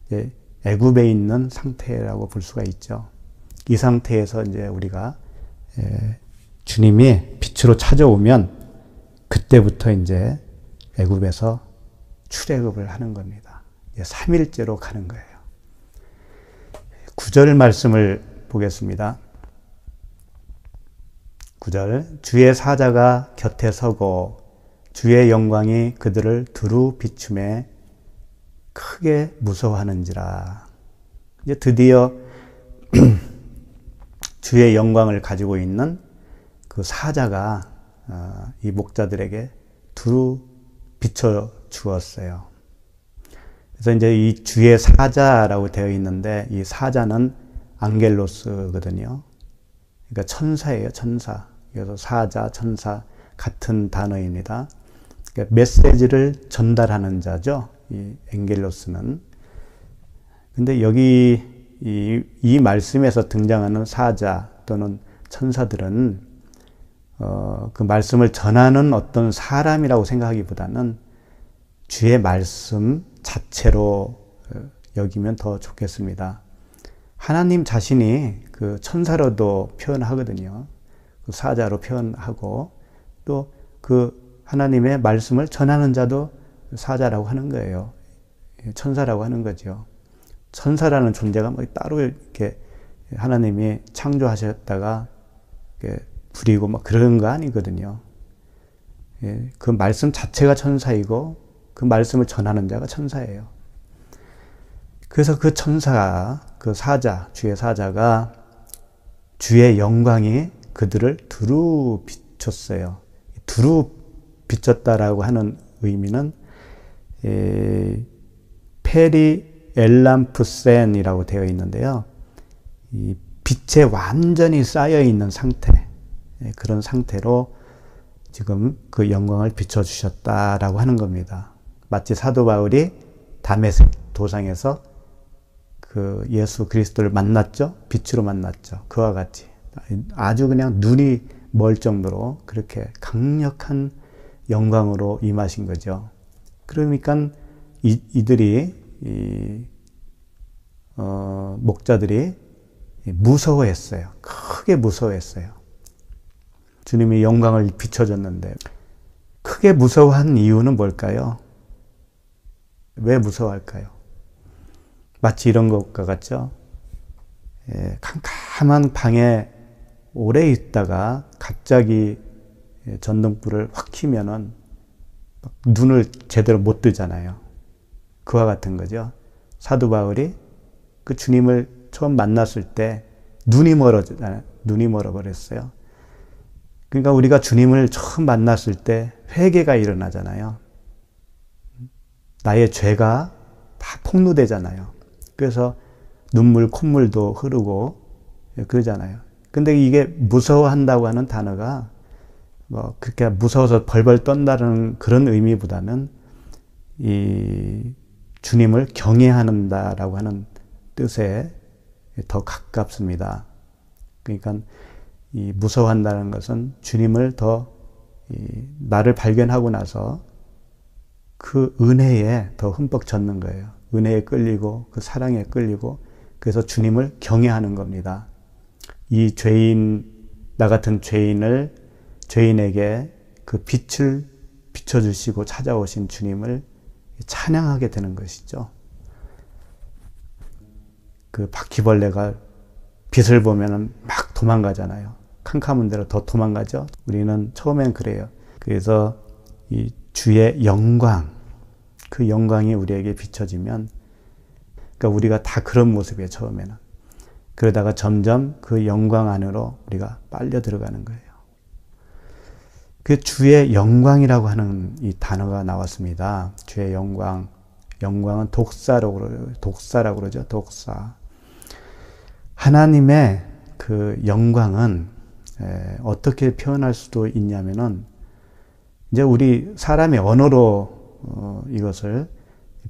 이제 애굽에 있는 상태라고 볼 수가 있죠. 이 상태에서 이제 우리가 주님이 빛으로 찾아오면 그때부터 이제 애굽에서 출애굽을 하는 겁니다. 3일째로 가는 거예요. 9절 말씀을 보겠습니다. 9절 주의 사자가 곁에 서고 주의 영광이 그들을 두루 비춤에 크게 무서워하는지라. 이제 드디어 주의 영광을 가지고 있는 그 사자가 이 목자들에게 두루 비춰 주었어요. 그래서 이제 이 주의 사자라고 되어 있는데 이 사자는 앙겔로스거든요. 그러니까 천사예요, 천사. 그래서 사자, 천사 같은 단어입니다. 그러니까 메시지를 전달하는 자죠. 이 앙겔로스는. 근데 여기 이 말씀에서 등장하는 사자 또는 천사들은 그 말씀을 전하는 어떤 사람이라고 생각하기보다는 주의 말씀 자체로 여기면 더 좋겠습니다. 하나님 자신이 그 천사로도 표현하거든요. 그 사자로 표현하고 또 그 하나님의 말씀을 전하는 자도 사자라고 하는 거예요. 천사라고 하는 거죠. 천사라는 존재가 뭐 따로 이렇게 하나님이 창조하셨다가 이렇게 부리고 막 그런 거 아니거든요. 그 말씀 자체가 천사이고 그 말씀을 전하는 자가 천사예요. 그래서 그 천사, 그 사자, 주의 사자가 주의 영광이 그들을 두루 비췄어요. 두루 비쳤다라고 하는 의미는 페리 엘람프센이라고 되어 있는데요. 이 빛에 완전히 쌓여 있는 상태, 그런 상태로 지금 그 영광을 비춰주셨다라고 하는 겁니다. 마치 사도 바울이 다메섹 도상에서 그 예수 그리스도를 만났죠. 빛으로 만났죠. 그와 같이 아주 그냥 눈이 멀 정도로 그렇게 강력한 영광으로 임하신 거죠. 그러니까 이들이 목자들이 무서워했어요. 크게 무서워했어요. 주님이 영광을 비춰줬는데 크게 무서워한 이유는 뭘까요? 왜 무서워할까요? 마치 이런 것과 같죠? 캄캄한 방에 오래 있다가 갑자기 전등불을 확 켜면은 눈을 제대로 못 뜨잖아요. 그와 같은 거죠. 사도 바울이 그 주님을 처음 만났을 때 눈이 멀어버렸어요. 그러니까 우리가 주님을 처음 만났을 때 회개가 일어나잖아요. 나의 죄가 다 폭로되잖아요. 그래서 눈물, 콧물도 흐르고 그러잖아요. 근데 이게 무서워한다고 하는 단어가 뭐 그렇게 무서워서 벌벌 떤다는 그런 의미보다는 이 주님을 경외한다라고 하는 뜻에 더 가깝습니다. 그러니까 이 무서워한다는 것은 주님을 더 나를 발견하고 나서 그 은혜에 더 흠뻑 젖는 거예요. 은혜에 끌리고 그 사랑에 끌리고 그래서 주님을 경외하는 겁니다. 이 나 같은 죄인에게 그 빛을 비춰주시고 찾아오신 주님을 찬양하게 되는 것이죠. 그 바퀴벌레가 빛을 보면은 막 도망가잖아요. 캄캄한 데로 더 도망가죠. 우리는 처음엔 그래요. 그래서 이 주의 영광, 그 영광이 우리에게 비춰지면, 그러니까 우리가 다 그런 모습이에요, 처음에는. 그러다가 점점 그 영광 안으로 우리가 빨려 들어가는 거예요. 그 주의 영광이라고 하는 이 단어가 나왔습니다. 주의 영광. 영광은 독사라고 그러죠. 독사. 하나님의 그 영광은 어떻게 표현할 수도 있냐면은 이제 우리 사람의 언어로 이것을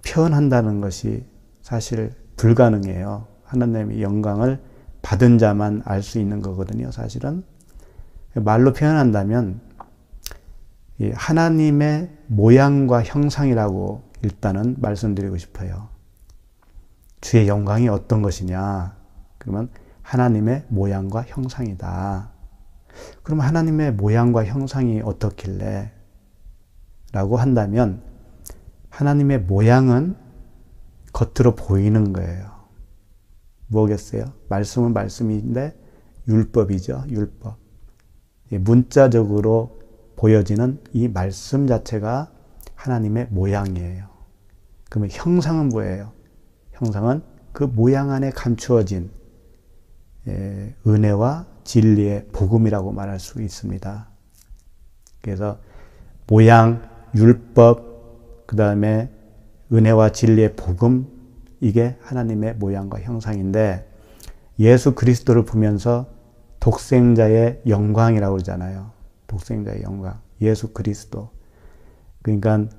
표현한다는 것이 사실 불가능해요. 하나님의 영광을 받은 자만 알 수 있는 거거든요. 사실은 말로 표현한다면 하나님의 모양과 형상이라고 일단은 말씀드리고 싶어요. 주의 영광이 어떤 것이냐? 그러면 하나님의 모양과 형상이다. 그럼 하나님의 모양과 형상이 어떻길래? 라고 한다면 하나님의 모양은 겉으로 보이는 거예요. 뭐겠어요? 말씀은 말씀인데 율법이죠. 율법. 문자적으로 보여지는 이 말씀 자체가 하나님의 모양이에요. 그러면 형상은 뭐예요? 형상은 그 모양 안에 감추어진 은혜와 진리의 복음이라고 말할 수 있습니다. 그래서 모양, 율법, 그 다음에 은혜와 진리의 복음, 이게 하나님의 모양과 형상인데 예수 그리스도를 보면서 독생자의 영광이라고 그러잖아요. 독생자의 영광, 예수 그리스도. 그러니까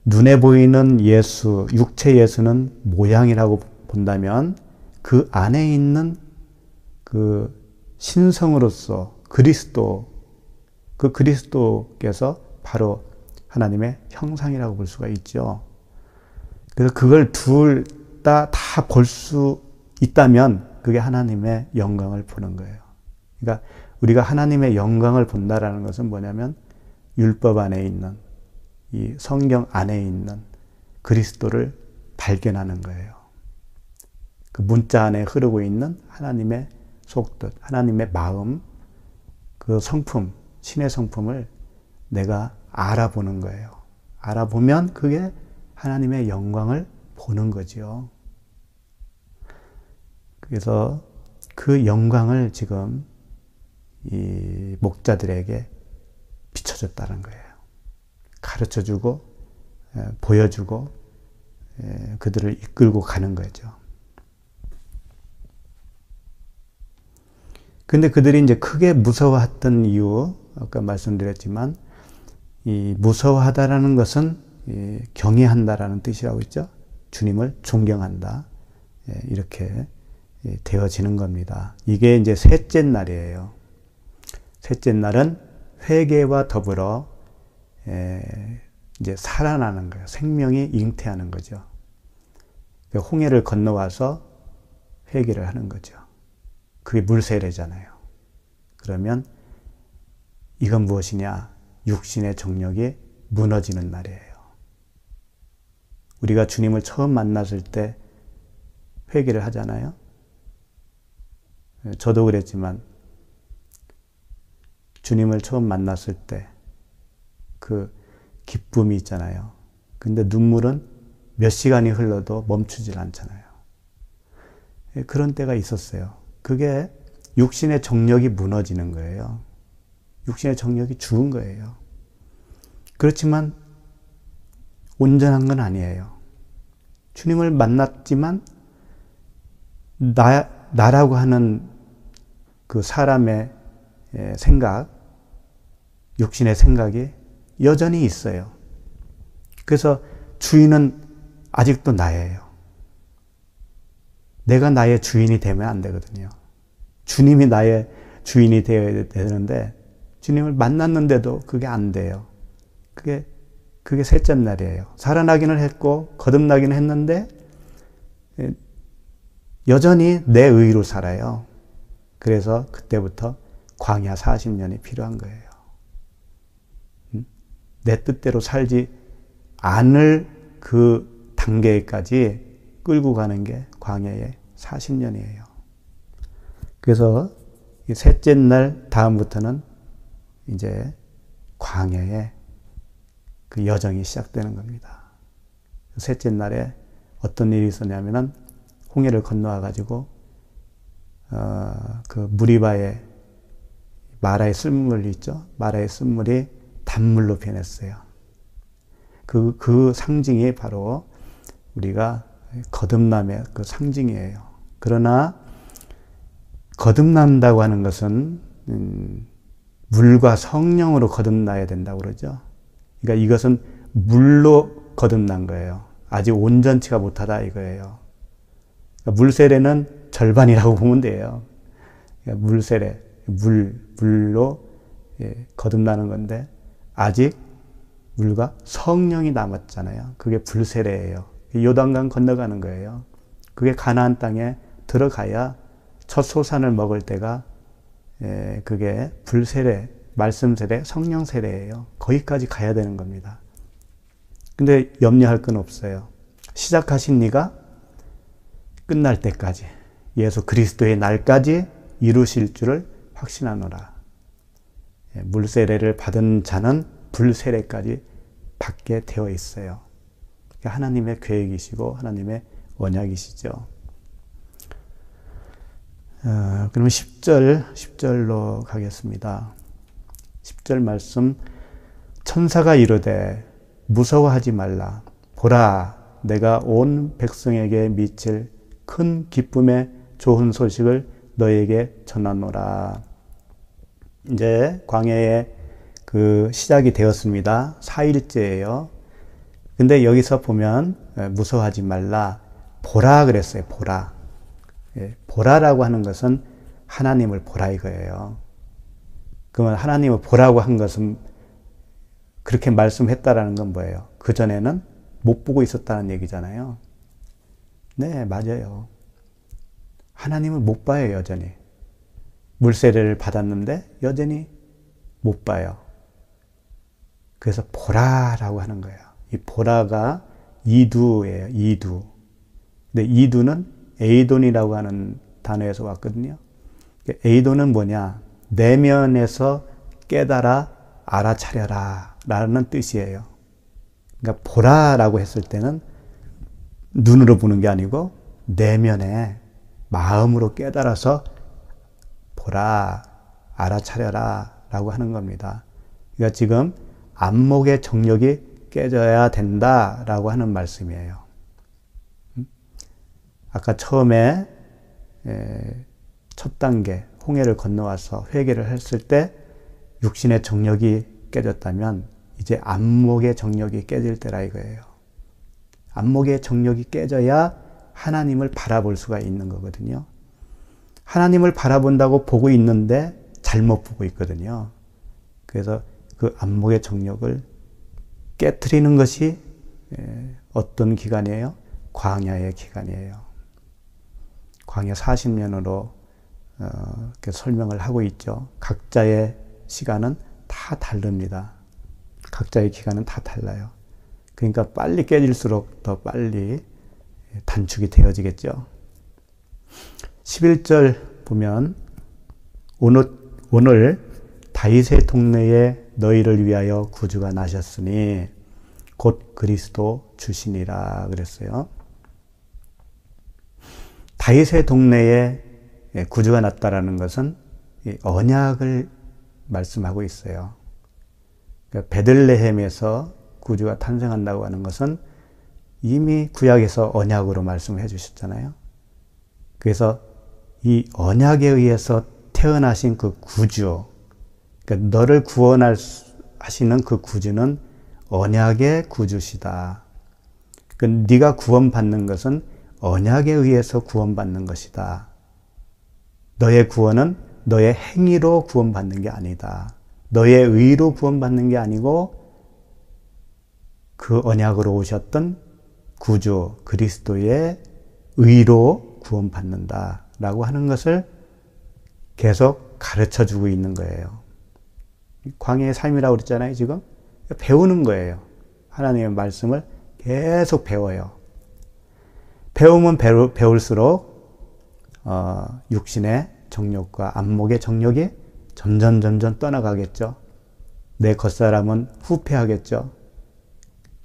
눈에 보이는 예수, 육체 예수는 모양이라고 본다면 그 안에 있는 그 신성으로서 그리스도, 그 그리스도께서 바로 하나님의 형상이라고 볼 수가 있죠. 그래서 그걸 둘 다 볼 수 있다면 그게 하나님의 영광을 보는 거예요. 그러니까 우리가 하나님의 영광을 본다라는 것은 뭐냐면 율법 안에 있는 이 성경 안에 있는 그리스도를 발견하는 거예요. 그 문자 안에 흐르고 있는 하나님의 속뜻, 하나님의 마음, 그 성품, 신의 성품을 내가 알아보는 거예요. 알아보면 그게 하나님의 영광을 보는 거죠. 그래서 그 영광을 지금 이 목자들에게 비춰줬다는 거예요. 가르쳐주고 보여주고 그들을 이끌고 가는 거죠. 근데 그들이 이제 크게 무서워했던 이유, 아까 말씀드렸지만 이 무서워하다라는 것은 경외한다라는 뜻이라고 했죠. 주님을 존경한다. 이렇게 되어지는 겁니다. 이게 이제 셋째 날이에요. 셋째 날은 회개와 더불어 이제 살아나는 거예요. 생명이 잉태하는 거죠. 홍해를 건너와서 회개를 하는 거죠. 그게 물세례잖아요. 그러면 이건 무엇이냐? 육신의 정력이 무너지는 날이에요. 우리가 주님을 처음 만났을 때 회개를 하잖아요. 저도 그랬지만 주님을 처음 만났을 때 그 기쁨이 있잖아요. 근데 눈물은 몇 시간이 흘러도 멈추질 않잖아요. 그런 때가 있었어요. 그게 육신의 정력이 무너지는 거예요. 육신의 정력이 죽은 거예요. 그렇지만 온전한 건 아니에요. 주님을 만났지만 나라고 하는 그 사람의 생각, 육신의 생각이 여전히 있어요. 그래서 주인은 아직도 나예요. 내가 나의 주인이 되면 안 되거든요. 주님이 나의 주인이 되어야 되는데 주님을 만났는데도 그게 안 돼요. 그게 셋째 날이에요. 살아나기는 했고 거듭나기는 했는데 여전히 내 의로 살아요. 그래서 그때부터 광야 40년이 필요한 거예요. 내 뜻대로 살지 않을 그 단계까지 끌고 가는 게 광야의 40년이에요. 그래서 이 셋째 날 다음부터는 이제 광야의 그 여정이 시작되는 겁니다. 셋째 날에 어떤 일이 있었냐면은 홍해를 건너와 가지고 그 무리바의 마라의 쓴물이 있죠. 마라의 쓴물이 단물로 변했어요. 그 상징이 바로 우리가 거듭남의 그 상징이에요. 그러나 거듭난다고 하는 것은 물과 성령으로 거듭나야 된다고 그러죠. 그러니까 이것은 물로 거듭난 거예요. 아직 온전치가 못하다 이거예요. 그러니까 물세례는 절반이라고 보면 돼요. 그러니까 물세례, 물로 거듭나는 건데 아직 물과 성령이 남았잖아요. 그게 불세례예요. 요단강 건너가는 거예요. 그게 가나안 땅에 들어가야 첫 소산을 먹을 때가 그게 불세례, 말씀세례, 성령세례예요. 거기까지 가야 되는 겁니다. 근데 염려할 건 없어요. 시작하신 이가 끝날 때까지 예수 그리스도의 날까지 이루실 줄을 확신하노라. 물세례를 받은 자는 불세례까지 받게 되어 있어요. 하나님의 계획이시고 하나님의 언약이시죠. 그러면 10절로 가겠습니다. 10절 말씀, 천사가 이르되 무서워하지 말라. 보라, 내가 온 백성에게 미칠 큰 기쁨의 좋은 소식을 너에게 전하노라. 이제 광야의 그 시작이 되었습니다. 4일째예요. 근데 여기서 보면 무서워하지 말라. 보라 그랬어요. 보라. 보라라고 하는 것은 하나님을 보라 이거예요. 그러면 하나님을 보라고 한 것은 그렇게 말씀했다라는 건 뭐예요? 그전에는 못 보고 있었다는 얘기잖아요. 네, 맞아요. 하나님을 못 봐요, 여전히. 물세례를 받았는데 여전히 못 봐요. 그래서 보라라고 하는 거예요. 이 보라가 이두예요, 이두. 근데 이두는 에이돈이라고 하는 단어에서 왔거든요. 에이돈은 뭐냐? 내면에서 깨달아 알아차려라 라는 뜻이에요. 그러니까 보라라고 했을 때는 눈으로 보는 게 아니고 내면에 마음으로 깨달아서 보라, 알아차려라 라고 하는 겁니다. 그러니까 지금 안목의 정력이 깨져야 된다라고 하는 말씀이에요. 아까 처음에 첫 단계 홍해를 건너와서 회개를 했을 때 육신의 정력이 깨졌다면 이제 안목의 정력이 깨질 때라 이거예요. 안목의 정력이 깨져야 하나님을 바라볼 수가 있는 거거든요. 하나님을 바라본다고 보고 있는데 잘못 보고 있거든요. 그래서 그 안목의 정력을 깨트리는 것이 어떤 기간이에요? 광야의 기간이에요. 광야 40년으로 이렇게 설명을 하고 있죠. 각자의 시간은 다 다릅니다. 각자의 기간은 다 달라요. 그러니까 빨리 깨질수록 더 빨리 단축이 되어지겠죠. 11절 보면 오늘 다윗의 동네에 너희를 위하여 구주가 나셨으니 곧 그리스도 주시니라 그랬어요. 다윗의 동네에 구주가 났다라는 것은 언약을 말씀하고 있어요. 그러니까 베들레헴에서 구주가 탄생한다고 하는 것은 이미 구약에서 언약으로 말씀해 주셨잖아요. 그래서 이 언약에 의해서 태어나신 그 구주, 그러니까 너를 구원하시는 그 구주는 언약의 구주시다. 그러니까 네가 구원받는 것은 언약에 의해서 구원받는 것이다. 너의 구원은 너의 행위로 구원받는 게 아니다. 너의 의로 구원받는 게 아니고 그 언약으로 오셨던 구주 그리스도의 의로 구원받는다 라고 하는 것을 계속 가르쳐주고 있는 거예요. 광야의 삶이라고 그랬잖아요. 지금 배우는 거예요. 하나님의 말씀을 계속 배워요. 배우면 배울수록 육신의 정욕과 안목의 정욕이 점점 떠나가겠죠. 내 겉사람은 후패하겠죠.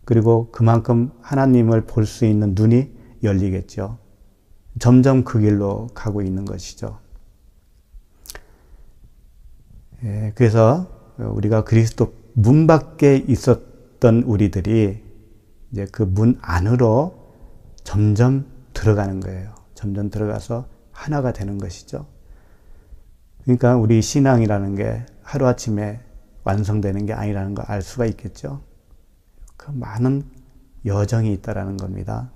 그리고 그만큼 하나님을 볼 수 있는 눈이 열리겠죠. 점점 그 길로 가고 있는 것이죠. 그래서 우리가 그리스도 문 밖에 있었던 우리들이 이제 그 문 안으로 점점 들어가는 거예요. 점점 들어가서 하나가 되는 것이죠. 그러니까 우리 신앙이라는 게 하루아침에 완성되는 게 아니라는 걸 알 수가 있겠죠. 그 많은 여정이 있다라는 겁니다.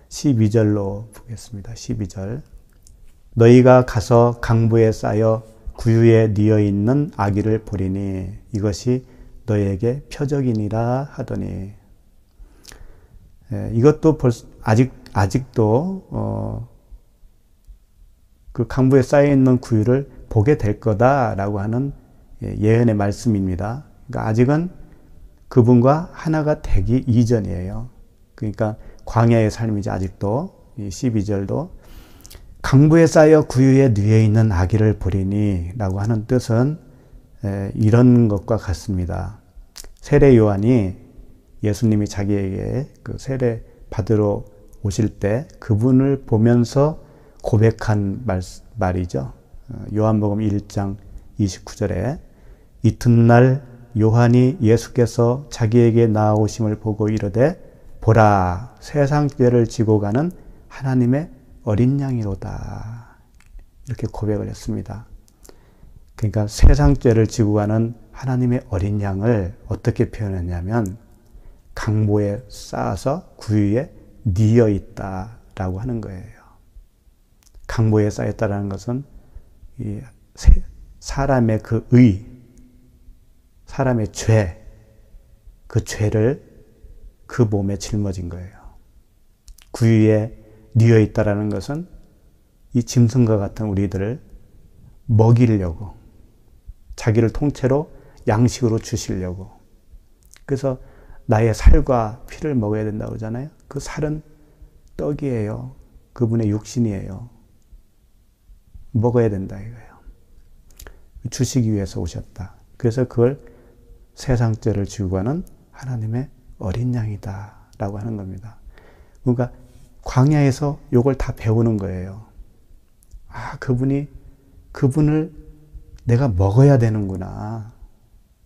12절로 보겠습니다. 12절. 너희가 가서 강부에 쌓여 구유에 뉘어 있는 아기를 보리니 이것이 너희에게 표적이니라 하더니. 이것도 아직도 그 강부에 쌓여 있는 구유를 보게 될 거다라고 하는 예언의 말씀입니다. 그러니까 아직은 그분과 하나가 되기 이전이에요. 그러니까 광야의 삶이지. 아직도 이 12절도 강부에 쌓여 구유에 뉘어 있는 아기를 보리니 라고 하는 뜻은 이런 것과 같습니다. 세례 요한이 예수님이 자기에게 그 세례 받으러 오실 때 그분을 보면서 고백한 말이죠. 요한복음 1장 29절에 이튿날 요한이 예수께서 자기에게 나아오심을 보고 이르되 보라 세상 죄를 지고 가는 하나님의 어린 양이로다. 이렇게 고백을 했습니다. 그러니까 세상 죄를 지고 가는 하나님의 어린 양을 어떻게 표현했냐면 강보에 쌓아서 구유에 뉘어 있다라고 하는 거예요. 강보에 쌓였다라는 것은 이 사람의 그 사람의 죄, 그 죄를 그 몸에 짊어진 거예요. 구유에 뉘어 있다라는 것은 이 짐승과 같은 우리들을 먹이려고, 자기를 통째로 양식으로 주시려고. 그래서 나의 살과 피를 먹어야 된다고 그러잖아요. 그 살은 떡이에요. 그분의 육신이에요. 먹어야 된다 이거예요. 주시기 위해서 오셨다. 그래서 그걸 세상 죄를 지고 가는 하나님의 어린 양이다 라고 하는 겁니다. 그러니까 광야에서 이걸 다 배우는 거예요. 아, 그분을 내가 먹어야 되는구나.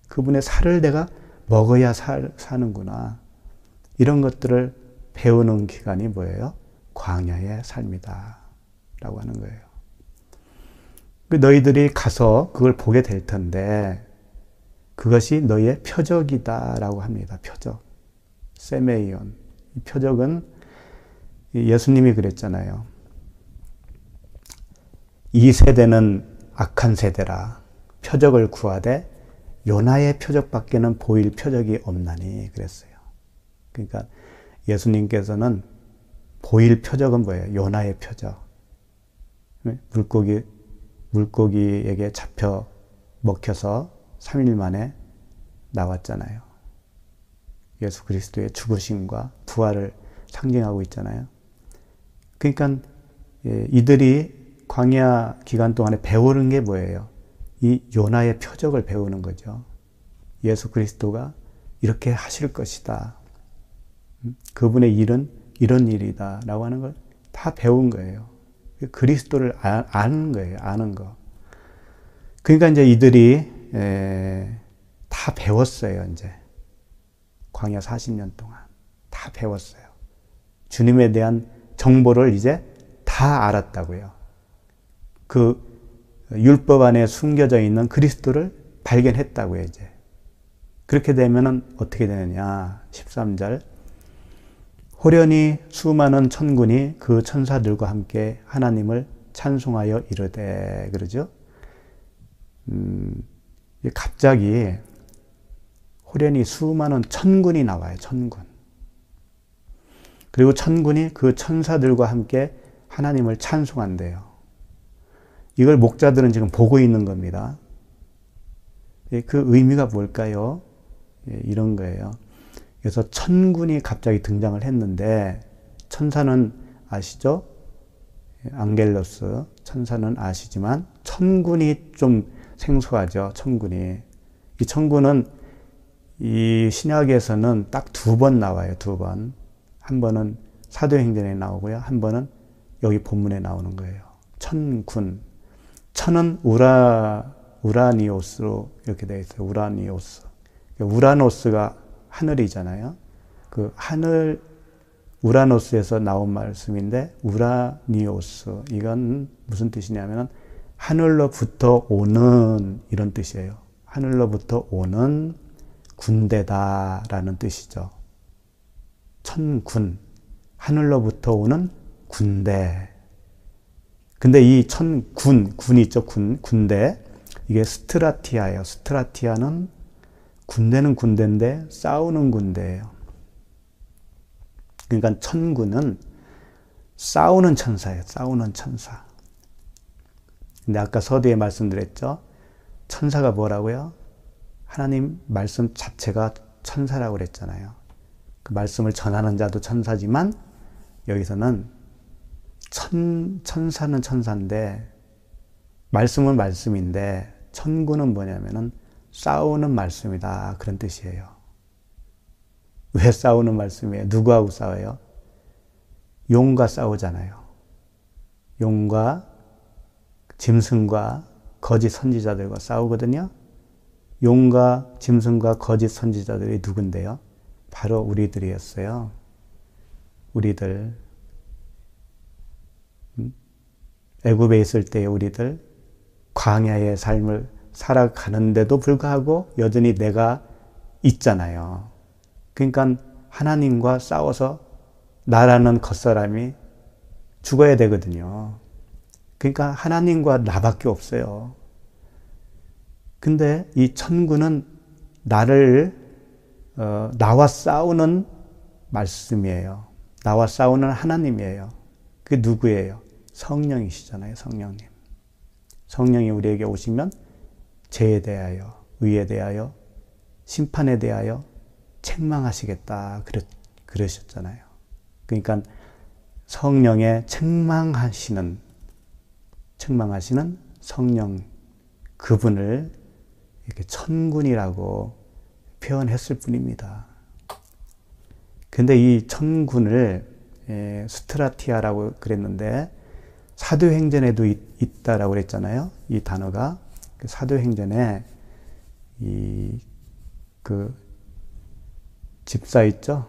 그분의 살을 내가 먹어야 사는구나. 이런 것들을 배우는 기간이 뭐예요? 광야의 삶이다 라고 하는 거예요. 너희들이 가서 그걸 보게 될 텐데 그것이 너희의 표적이다 라고 합니다. 표적. 세메이온. 이 표적은 예수님이 그랬잖아요. 이 세대는 악한 세대라. 표적을 구하되 요나의 표적밖에는 보일 표적이 없나니 그랬어요. 그러니까 예수님께서는 보일 표적은 뭐예요? 요나의 표적. 물고기에게 잡혀 먹혀서 3일 만에 나왔잖아요. 예수 그리스도의 죽으심과 부활을 상징하고 있잖아요. 그러니까 이들이 광야 기간 동안에 배우는 게 뭐예요? 이 요나의 표적을 배우는 거죠. 예수 그리스도가 이렇게 하실 것이다. 그분의 일은 이런 일이다 라고 하는 걸 다 배운 거예요. 그리스도를 아는 거예요. 아는 거. 그러니까 이제 이들이 다 배웠어요. 이제 광야 40년 동안 다 배웠어요. 주님에 대한 정보를 이제 다 알았다고요. 그 율법 안에 숨겨져 있는 그리스도를 발견했다고요. 이제 그렇게 되면은 어떻게 되느냐? 13절. 호련히 수많은 천군이 그 천사들과 함께 하나님을 찬송하여 이르되 그러죠. 갑자기 호련히 수많은 천군이 나와요. 천군. 그리고 천군이 그 천사들과 함께 하나님을 찬송한대요. 이걸 목자들은 지금 보고 있는 겁니다. 그 의미가 뭘까요? 이런 거예요. 그래서 천군이 갑자기 등장을 했는데 천사는 아시죠? 앙겔로스 천사는 아시지만 천군이 좀 생소하죠. 천군이. 이 천군은 이 신약에서는 딱 2번 나와요. 2번. 한 번은 사도행전에 나오고요. 한 번은 여기 본문에 나오는 거예요. 천군. 천은 우라니오스로 이렇게 되어 있어요. 우라니오스. 우라노스가 하늘이잖아요. 그 하늘, 우라노스에서 나온 말씀인데, 우라니오스. 이건 무슨 뜻이냐면, 하늘로부터 오는, 이런 뜻이에요. 하늘로부터 오는 군대다라는 뜻이죠. 천군. 하늘로부터 오는 군대. 근데 이 군이 있죠. 군대. 이게 스트라티아예요. 스트라티아는 군대는 군대인데 싸우는 군대예요. 그러니까 천군은 싸우는 천사예요. 싸우는 천사. 근데 아까 서두에 말씀드렸죠. 천사가 뭐라고요? 하나님 말씀 자체가 천사라고 그랬잖아요. 그 말씀을 전하는 자도 천사지만 여기서는 천사는 천사인데 말씀은 말씀인데 천군은 뭐냐면은 싸우는 말씀이다. 그런 뜻이에요. 왜 싸우는 말씀이에요? 누구하고 싸워요? 용과 싸우잖아요. 용과 짐승과 거짓 선지자들과 싸우거든요. 용과 짐승과 거짓 선지자들이 누군데요? 바로 우리들이었어요. 우리들. 애굽에 있을 때의 우리들, 광야의 삶을 살아가는데도 불구하고 여전히 내가 있잖아요. 그러니까 하나님과 싸워서 나라는 겉사람이 죽어야 되거든요. 그러니까 하나님과 나밖에 없어요. 근데 이 천군은 나와 싸우는 말씀이에요. 나와 싸우는 하나님이에요. 그게 누구예요? 성령이시잖아요. 성령님. 성령이 우리에게 오시면 죄에 대하여, 의에 대하여, 심판에 대하여 책망하시겠다. 그러셨잖아요. 그러니까 성령의 책망하시는 성령, 그분을 이렇게 천군이라고 표현했을 뿐입니다. 근데 이 천군을 스트라티아라고 그랬는데 사도행전에도 있다라고 그랬잖아요. 이 단어가 사도행전에 그 집사 있죠.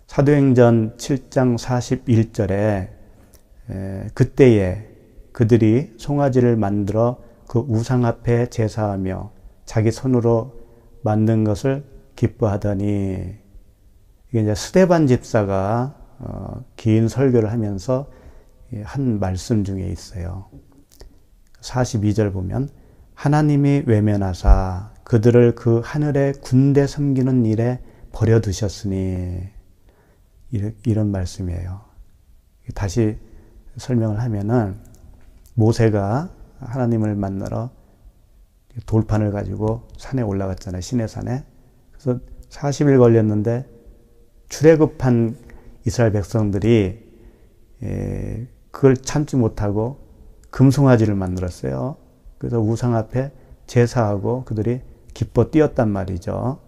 사도행전 7장 41절에 그때에 그들이 송아지를 만들어 그 우상 앞에 제사하며 자기 손으로 만든 것을 기뻐하더니, 이게 이제 스데반 집사가 긴 설교를 하면서 한 말씀 중에 있어요. 42절 보면 하나님이 외면하사 그들을 그 하늘의 군대 섬기는 일에 버려두셨으니, 이런 말씀이에요. 다시 설명을 하면은 모세가 하나님을 만나러 돌판을 가지고 산에 올라갔잖아요. 시내산에. 그래서 40일 걸렸는데 출애굽한 이스라엘 백성들이 그걸 참지 못하고 금송아지를 만들었어요. 그래서 우상 앞에 제사하고 그들이 기뻐 뛰었단 말이죠.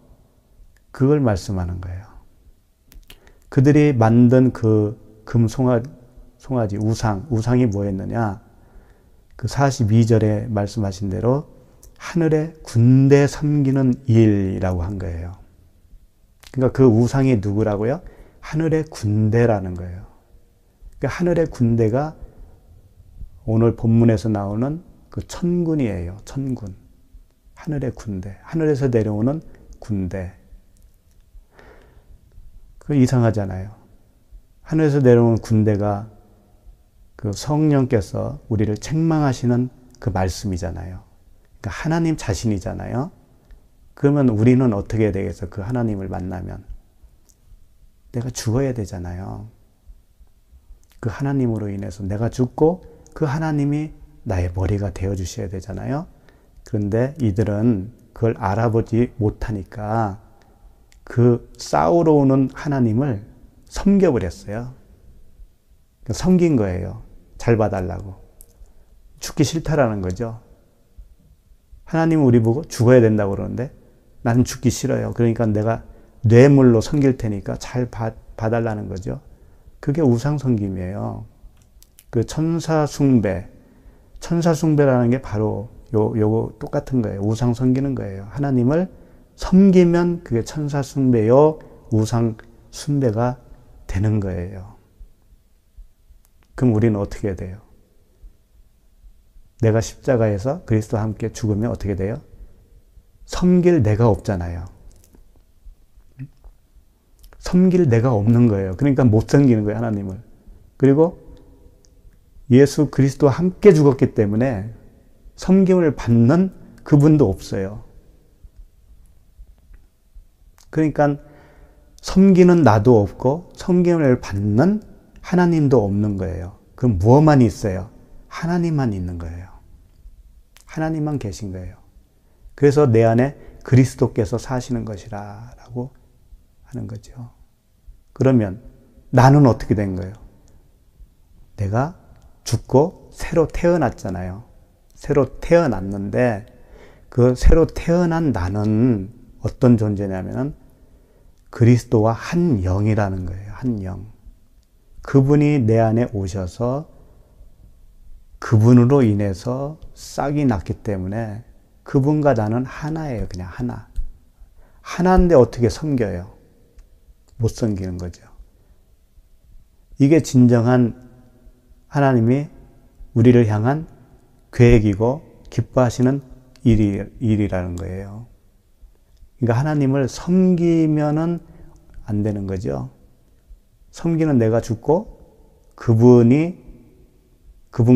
그걸 말씀하는 거예요. 그들이 만든 그 금송아지 우상이 뭐였느냐? 그 42절에 말씀하신 대로 하늘의 군대 섬기는 일이라고 한 거예요. 그러니까 그 우상이 누구라고요? 하늘의 군대라는 거예요. 그러니까 하늘의 군대가 오늘 본문에서 나오는 그 천군이에요. 천군. 하늘의 군대. 하늘에서 내려오는 군대. 그 이상하잖아요. 하늘에서 내려오는 군대가 그 성령께서 우리를 책망하시는 그 말씀이잖아요. 그러니까 하나님 자신이잖아요. 그러면 우리는 어떻게 해야 되겠어? 그 하나님을 만나면 내가 죽어야 되잖아요. 그 하나님으로 인해서 내가 죽고 그 하나님이 나의 머리가 되어주셔야 되잖아요. 그런데 이들은 그걸 알아보지 못하니까 그 싸우러 오는 하나님을 섬겨버렸어요. 섬긴 거예요. 잘 봐달라고. 죽기 싫다라는 거죠. 하나님은 우리 보고 죽어야 된다고 그러는데 나는 죽기 싫어요. 그러니까 내가 뇌물로 섬길 테니까 잘 봐달라는 거죠. 그게 우상 섬김이에요. 그 천사 숭배라는 게 바로 요거 똑같은 거예요. 우상 섬기는 거예요. 하나님을 섬기면 그게 천사 숭배요, 우상 숭배가 되는 거예요. 그럼 우리는 어떻게 돼요? 내가 십자가에서 그리스도와 함께 죽으면 어떻게 돼요? 섬길 내가 없잖아요. 섬길 내가 없는 거예요. 그러니까 못 섬기는 거예요, 하나님을. 그리고 예수 그리스도와 함께 죽었기 때문에 섬김을 받는 그분도 없어요. 그러니까 섬기는 나도 없고 섬김을 받는 하나님도 없는 거예요. 그럼 무엇만 있어요? 하나님만 있는 거예요. 하나님만 계신 거예요. 그래서 내 안에 그리스도께서 사시는 것이라 라고 하는 거죠. 그러면 나는 어떻게 된 거예요? 내가 죽고 새로 태어났잖아요. 새로 태어났는데 그 새로 태어난 나는 어떤 존재냐면 그리스도와 한 영이라는 거예요. 한 영. 그분이 내 안에 오셔서 그분으로 인해서 싹이 났기 때문에 그분과 나는 하나예요. 그냥 하나. 하나인데 어떻게 섬겨요? 못 섬기는 거죠. 이게 진정한 하나님이 우리를 향한 계획이고 기뻐하시는 일이라는 거예요. 그러니까 하나님을 섬기면은 안 되는 거죠. 섬기는 내가 죽고 그분과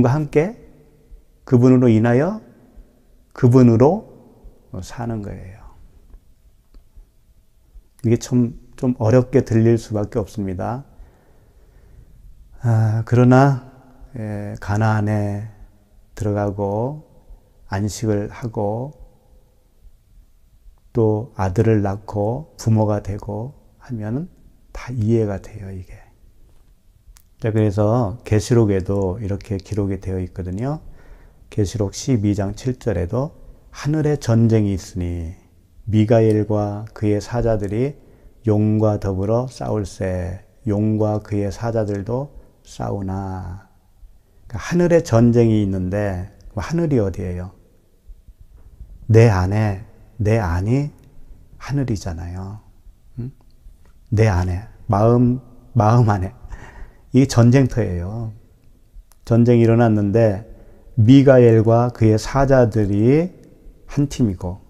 함께 그분으로 인하여 그분으로 사는 거예요. 이게 좀 어렵게 들릴 수밖에 없습니다. 그러나 가나안에 들어가고 안식을 하고 또 아들을 낳고 부모가 되고 하면 다 이해가 돼요, 이게. 자, 그래서 계시록에도 이렇게 기록이 되어 있거든요. 계시록 12장 7절에도 하늘에 전쟁이 있으니 미가엘과 그의 사자들이 용과 더불어 싸울세. 용과 그의 사자들도 싸우나. 그러니까 하늘에 전쟁이 있는데 하늘이 어디예요? 내 안이 하늘이잖아요. 응? 내 안에, 마음 안에. 이 전쟁터예요. 전쟁이 일어났는데 미가엘과 그의 사자들이 한 팀이고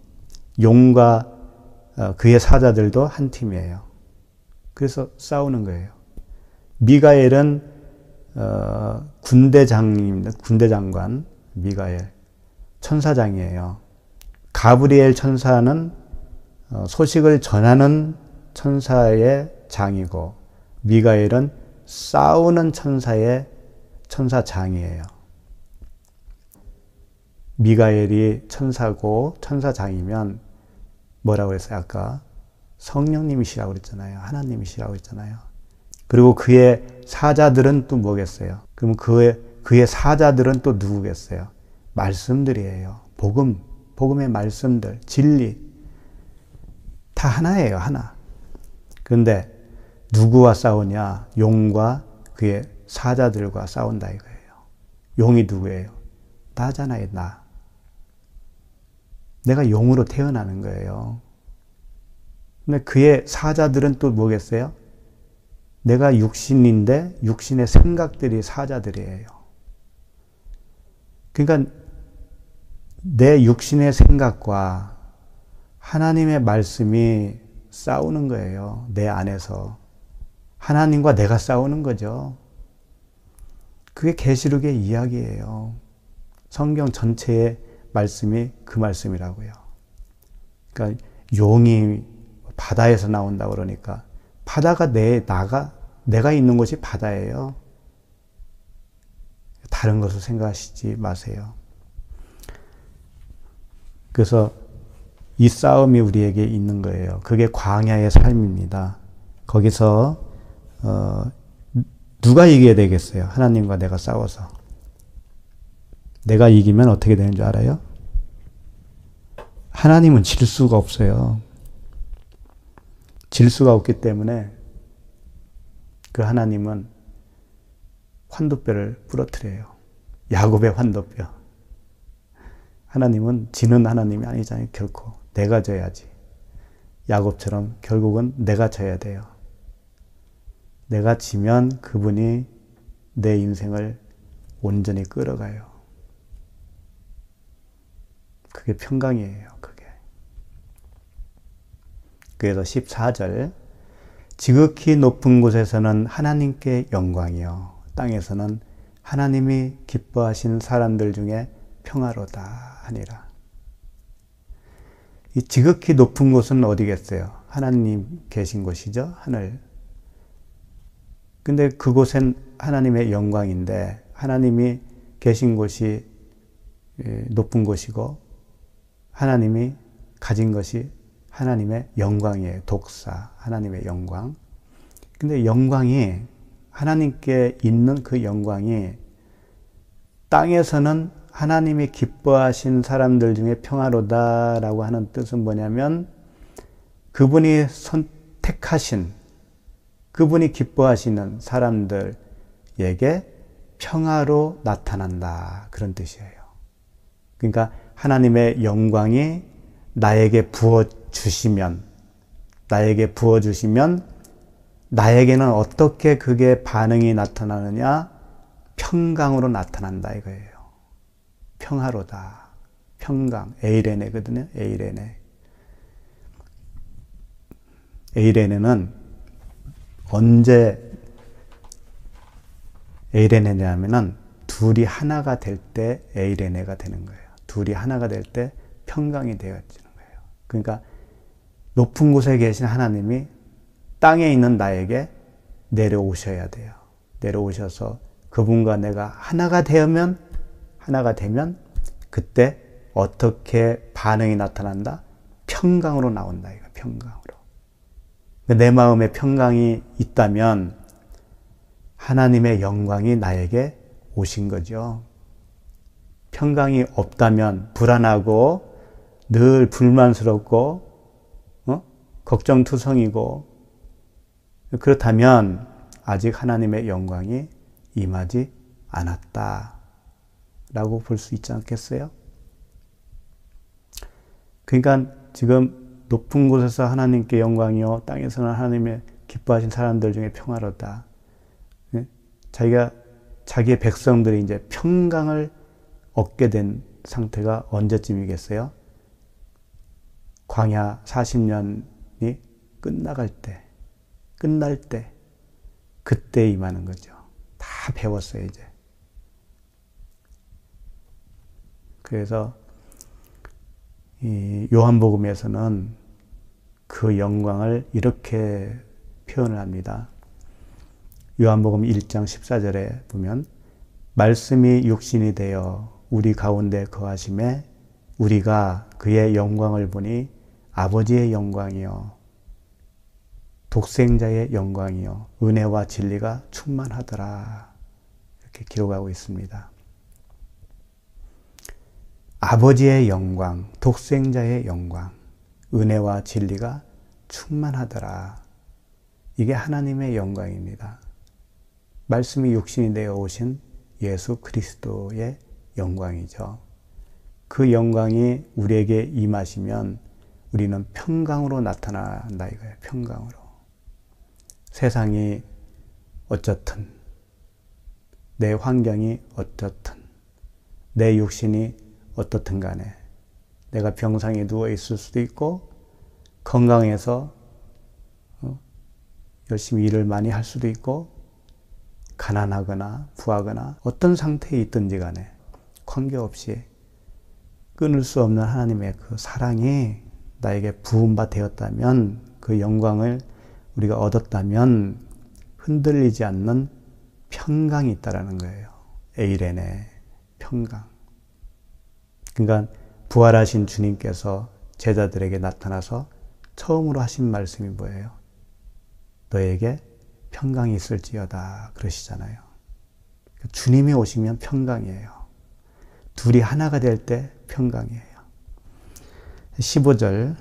용과 그의 사자들도 한 팀이에요. 그래서 싸우는 거예요. 미가엘은 군대장입니다. 군대장관 미가엘 천사장이에요. 가브리엘 천사는 소식을 전하는 천사의 장이고 미가엘은 싸우는 천사의 천사장이에요. 미가엘이 천사고 천사장이면 뭐라고 했어요? 아까 성령님이시라고 그랬잖아요. 하나님이시라고 했잖아요. 그리고 그의 사자들은 또 뭐겠어요? 그럼 그의 사자들은 또 누구겠어요? 말씀들이에요. 복음의 말씀들, 진리. 다 하나예요, 하나. 그런데 누구와 싸우냐? 용과 그의 사자들과 싸운다 이거예요. 용이 누구예요? 나잖아요, 나. 내가 용으로 태어나는 거예요. 근데 그의 사자들은 또 뭐겠어요? 내가 육신인데 육신의 생각들이 사자들이에요. 그러니까 내 육신의 생각과 하나님의 말씀이 싸우는 거예요. 내 안에서. 하나님과 내가 싸우는 거죠. 그게 계시록의 이야기예요. 성경 전체의 말씀이 그 말씀이라고요. 그러니까 용이 바다에서 나온다 그러니까 바다가 내가 있는 곳이 바다예요. 다른 것을 생각하시지 마세요. 그래서 이 싸움이 우리에게 있는 거예요. 그게 광야의 삶입니다. 거기서 누가 이겨야 되겠어요? 하나님과 내가 싸워서. 내가 이기면 어떻게 되는 줄 알아요? 하나님은 질 수가 없어요. 질 수가 없기 때문에 그 하나님은 환도뼈를 부러뜨려요. 야곱의 환도뼈. 하나님은 지는 하나님이 아니잖아요. 결코. 내가 져야지. 야곱처럼 결국은 내가 져야 돼요. 내가 지면 그분이 내 인생을 온전히 끌어가요. 그게 평강이에요. 그게. 그래서 14절 지극히 높은 곳에서는 하나님께 영광이요 땅에서는 하나님이 기뻐하신 사람들 중에 평화로다 하니라. 이 지극히 높은 곳은 어디겠어요? 하나님 계신 곳이죠. 하늘. 근데 그곳엔 하나님의 영광인데 하나님이 계신 곳이 높은 곳이고 하나님이 가진 것이 하나님의 영광이에요. 독사, 하나님의 영광. 근데 영광이 하나님께 있는 그 영광이 땅에서는 하나님이 기뻐하신 사람들 중에 평화로다라고 하는 뜻은 뭐냐면 그분이 선택하신 그분이 기뻐하시는 사람들에게 평화로 나타난다. 그런 뜻이에요. 그러니까 하나님의 영광이 나에게 부어주시면 나에게는 어떻게 그게 반응이 나타나느냐? 평강으로 나타난다 이거예요. 평화로다. 평강. 에이레네거든요. 에이레네는 언제 에이레네냐면은 둘이 하나가 될 때 에이레네가 되는 거예요. 둘이 하나가 될 때 평강이 되어지는 거예요. 그러니까 높은 곳에 계신 하나님이 땅에 있는 나에게 내려오셔야 돼요. 내려오셔서 그분과 내가 하나가 되면 그때 어떻게 반응이 나타난다? 평강으로 나온다. 이거 평강으로. 내 마음에 평강이 있다면 하나님의 영광이 나에게 오신 거죠. 평강이 없다면 불안하고 늘 불만스럽고 걱정투성이고 그렇다면 아직 하나님의 영광이 임하지 않았다라고 볼 수 있지 않겠어요? 그러니까 지금 높은 곳에서 하나님께 영광이요 땅에서는 하나님의 기뻐하신 사람들 중에 평화로다. 자기의 백성들이 이제 평강을 얻게 된 상태가 언제쯤이겠어요? 광야 40년이 끝날 때 그때 임하는 거죠. 다 배웠어요 이제. 그래서 이 요한복음에서는 그 영광을 이렇게 표현을 합니다. 요한복음 1장 14절에 보면 말씀이 육신이 되어 우리 가운데 거하심에 우리가 그의 영광을 보니 아버지의 영광이요 독생자의 영광이요 은혜와 진리가 충만하더라. 이렇게 기록하고 있습니다. 아버지의 영광, 독생자의 영광, 은혜와 진리가 충만하더라. 이게 하나님의 영광입니다. 말씀이 육신이 되어 오신 예수 그리스도의 영광이죠. 그 영광이 우리에게 임하시면 우리는 평강으로 나타난다 이거예요. 평강으로. 세상이 어쩌든 내 환경이 어떻든 내 육신이 어떻든 간에 내가 병상에 누워 있을 수도 있고 건강해서 열심히 일을 많이 할 수도 있고 가난하거나 부하거나 어떤 상태에 있든지 간에 관계없이 끊을 수 없는 하나님의 그 사랑이 나에게 부음바 되었다면 그 영광을 우리가 얻었다면 흔들리지 않는 평강이 있다라는 거예요. 에이레네 평강. 그러니까 부활하신 주님께서 제자들에게 나타나서 처음으로 하신 말씀이 뭐예요? 너에게 평강이 있을지어다 그러시잖아요. 주님이 오시면 평강이에요. 둘이 하나가 될 때 평강이에요. 15절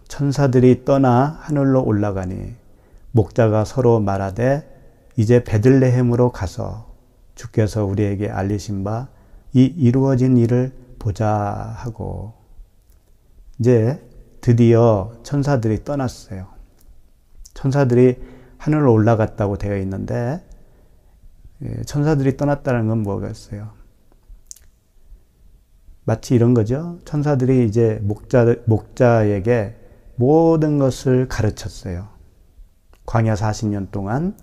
천사들이 떠나 하늘로 올라가니 목자가 서로 말하되 이제 베들레헴으로 가서 주께서 우리에게 알리신 바 이 이루어진 일을 보자 하고, 이제 드디어 천사들이 떠났어요. 천사들이 하늘로 올라갔다고 되어 있는데, 천사들이 떠났다는 건 뭐겠어요? 마치 이런 거죠. 천사들이 이제 목자에게 모든 것을 가르쳤어요. 광야 40년 동안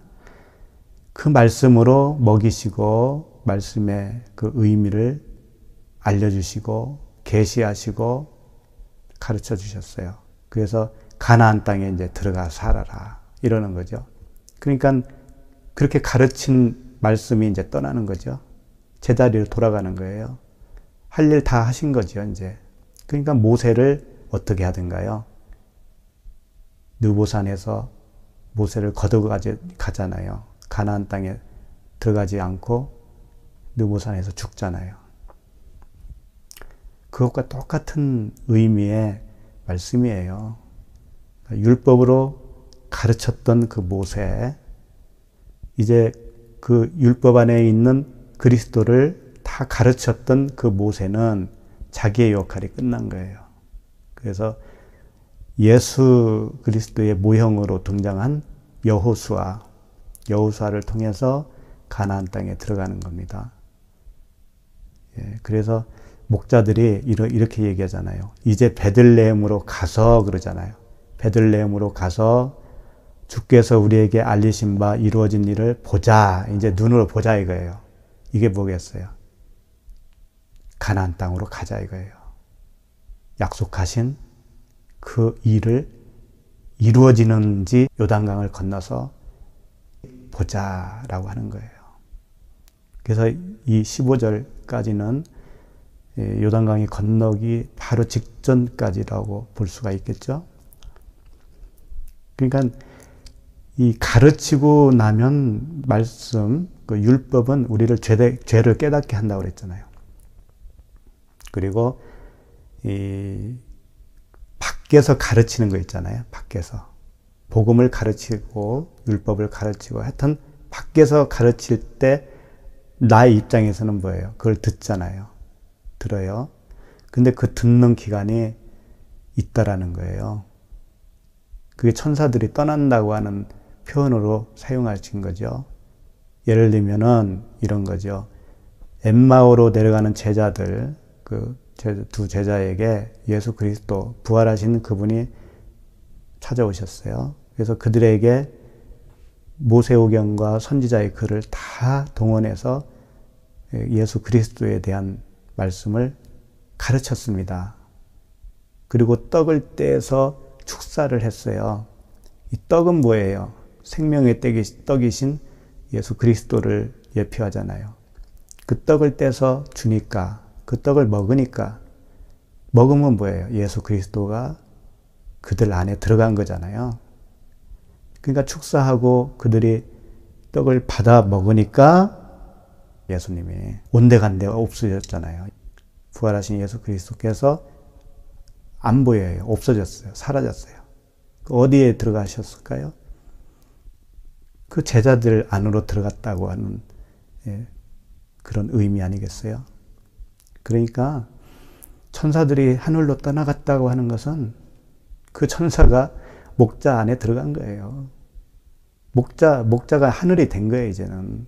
그 말씀으로 먹이시고, 말씀의 그 의미를 알려주시고, 계시하시고, 가르쳐 주셨어요. 그래서 가나안 땅에 이제 들어가 살아라, 이러는 거죠. 그러니까 그렇게 가르친 말씀이 이제 떠나는 거죠. 제자리로 돌아가는 거예요. 할 일 다 하신 거죠, 이제. 그러니까 모세를 어떻게 하든가요? 느보산에서 모세를 가잖아요. 가나안 땅에 들어가지 않고 느보산에서 죽잖아요. 그것과 똑같은 의미의 말씀이에요. 율법으로 가르쳤던 그 모세, 이제 그 율법 안에 있는 그리스도를 다 가르쳤던 그 모세는 자기의 역할이 끝난 거예요. 그래서 예수 그리스도의 모형으로 등장한 여호수아를 통해서 가나안 땅에 들어가는 겁니다. 그래서 목자들이 이렇게 얘기하잖아요. 이제 베들레헴으로 가서 그러잖아요. 베들레헴으로 가서 주께서 우리에게 알리신 바 이루어진 일을 보자. 이제 눈으로 보자 이거예요. 이게 뭐겠어요? 가나안 땅으로 가자 이거예요. 약속하신 그 일을 이루어지는지 요단강을 건너서 보자라고 하는 거예요. 그래서 이 15절까지는 요단강이 건너기 바로 직전까지라고 볼 수가 있겠죠. 그러니까 이 가르치고 나면 말씀, 그 율법은 우리를 죄를 깨닫게 한다고 그랬잖아요. 그리고 이 밖에서 가르치는 거 있잖아요. 밖에서 복음을 가르치고 율법을 가르치고 하여튼 밖에서 가르칠 때 나의 입장에서는 뭐예요? 그걸 듣잖아요. 들어요. 근데 그 듣는 기간이 있다라는 거예요. 그게 천사들이 떠난다고 하는 표현으로 사용하신 거죠. 예를 들면은 이런 거죠. 엠마오로 내려가는 제자들, 그 두 제자에게 예수 그리스도 부활하신 그분이 찾아오셨어요. 그래서 그들에게 모세오경과 선지자의 글을 다 동원해서 예수 그리스도에 대한 말씀을 가르쳤습니다. 그리고 떡을 떼서 축사를 했어요. 이 떡은 뭐예요? 생명의 떡이신 예수 그리스도를 예표하잖아요. 그 떡을 떼서 주니까, 그 떡을 먹으니까, 먹으면 뭐예요? 예수 그리스도가 그들 안에 들어간 거잖아요. 그러니까 축사하고 그들이 떡을 받아 먹으니까 예수님이 온데간데 없어졌잖아요. 부활하신 예수 그리스도께서 안 보여요. 없어졌어요. 사라졌어요. 어디에 들어가셨을까요? 그 제자들 안으로 들어갔다고 하는 그런 의미 아니겠어요? 그러니까 천사들이 하늘로 떠나갔다고 하는 것은 그 천사가 목자 안에 들어간 거예요. 목자가 하늘이 된 거예요, 이제는.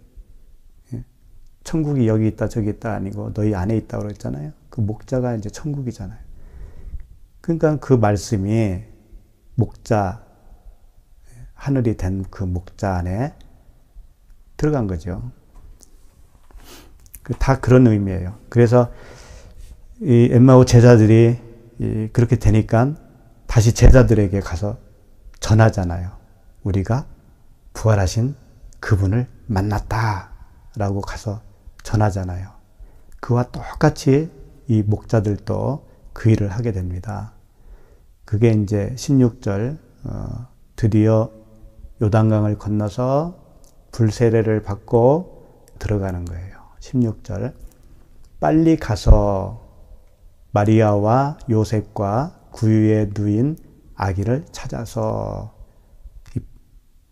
천국이 여기 있다, 저기 있다 아니고 너희 안에 있다고 그랬잖아요. 그 목자가 이제 천국이잖아요. 그러니까 그 말씀이 목자, 하늘이 된 그 목자 안에 들어간 거죠. 다 그런 의미예요. 그래서 이 엠마오 제자들이 그렇게 되니까 다시 제자들에게 가서 전하잖아요. 우리가 부활하신 그분을 만났다라고 가서 전하잖아요. 그와 똑같이 이 목자들도 그 일을 하게 됩니다. 그게 이제 16절, 드디어 요단강을 건너서 불세례를 받고 들어가는 거예요. 16절. 빨리 가서 마리아와 요셉과 구유에 누인 아기를 찾아서,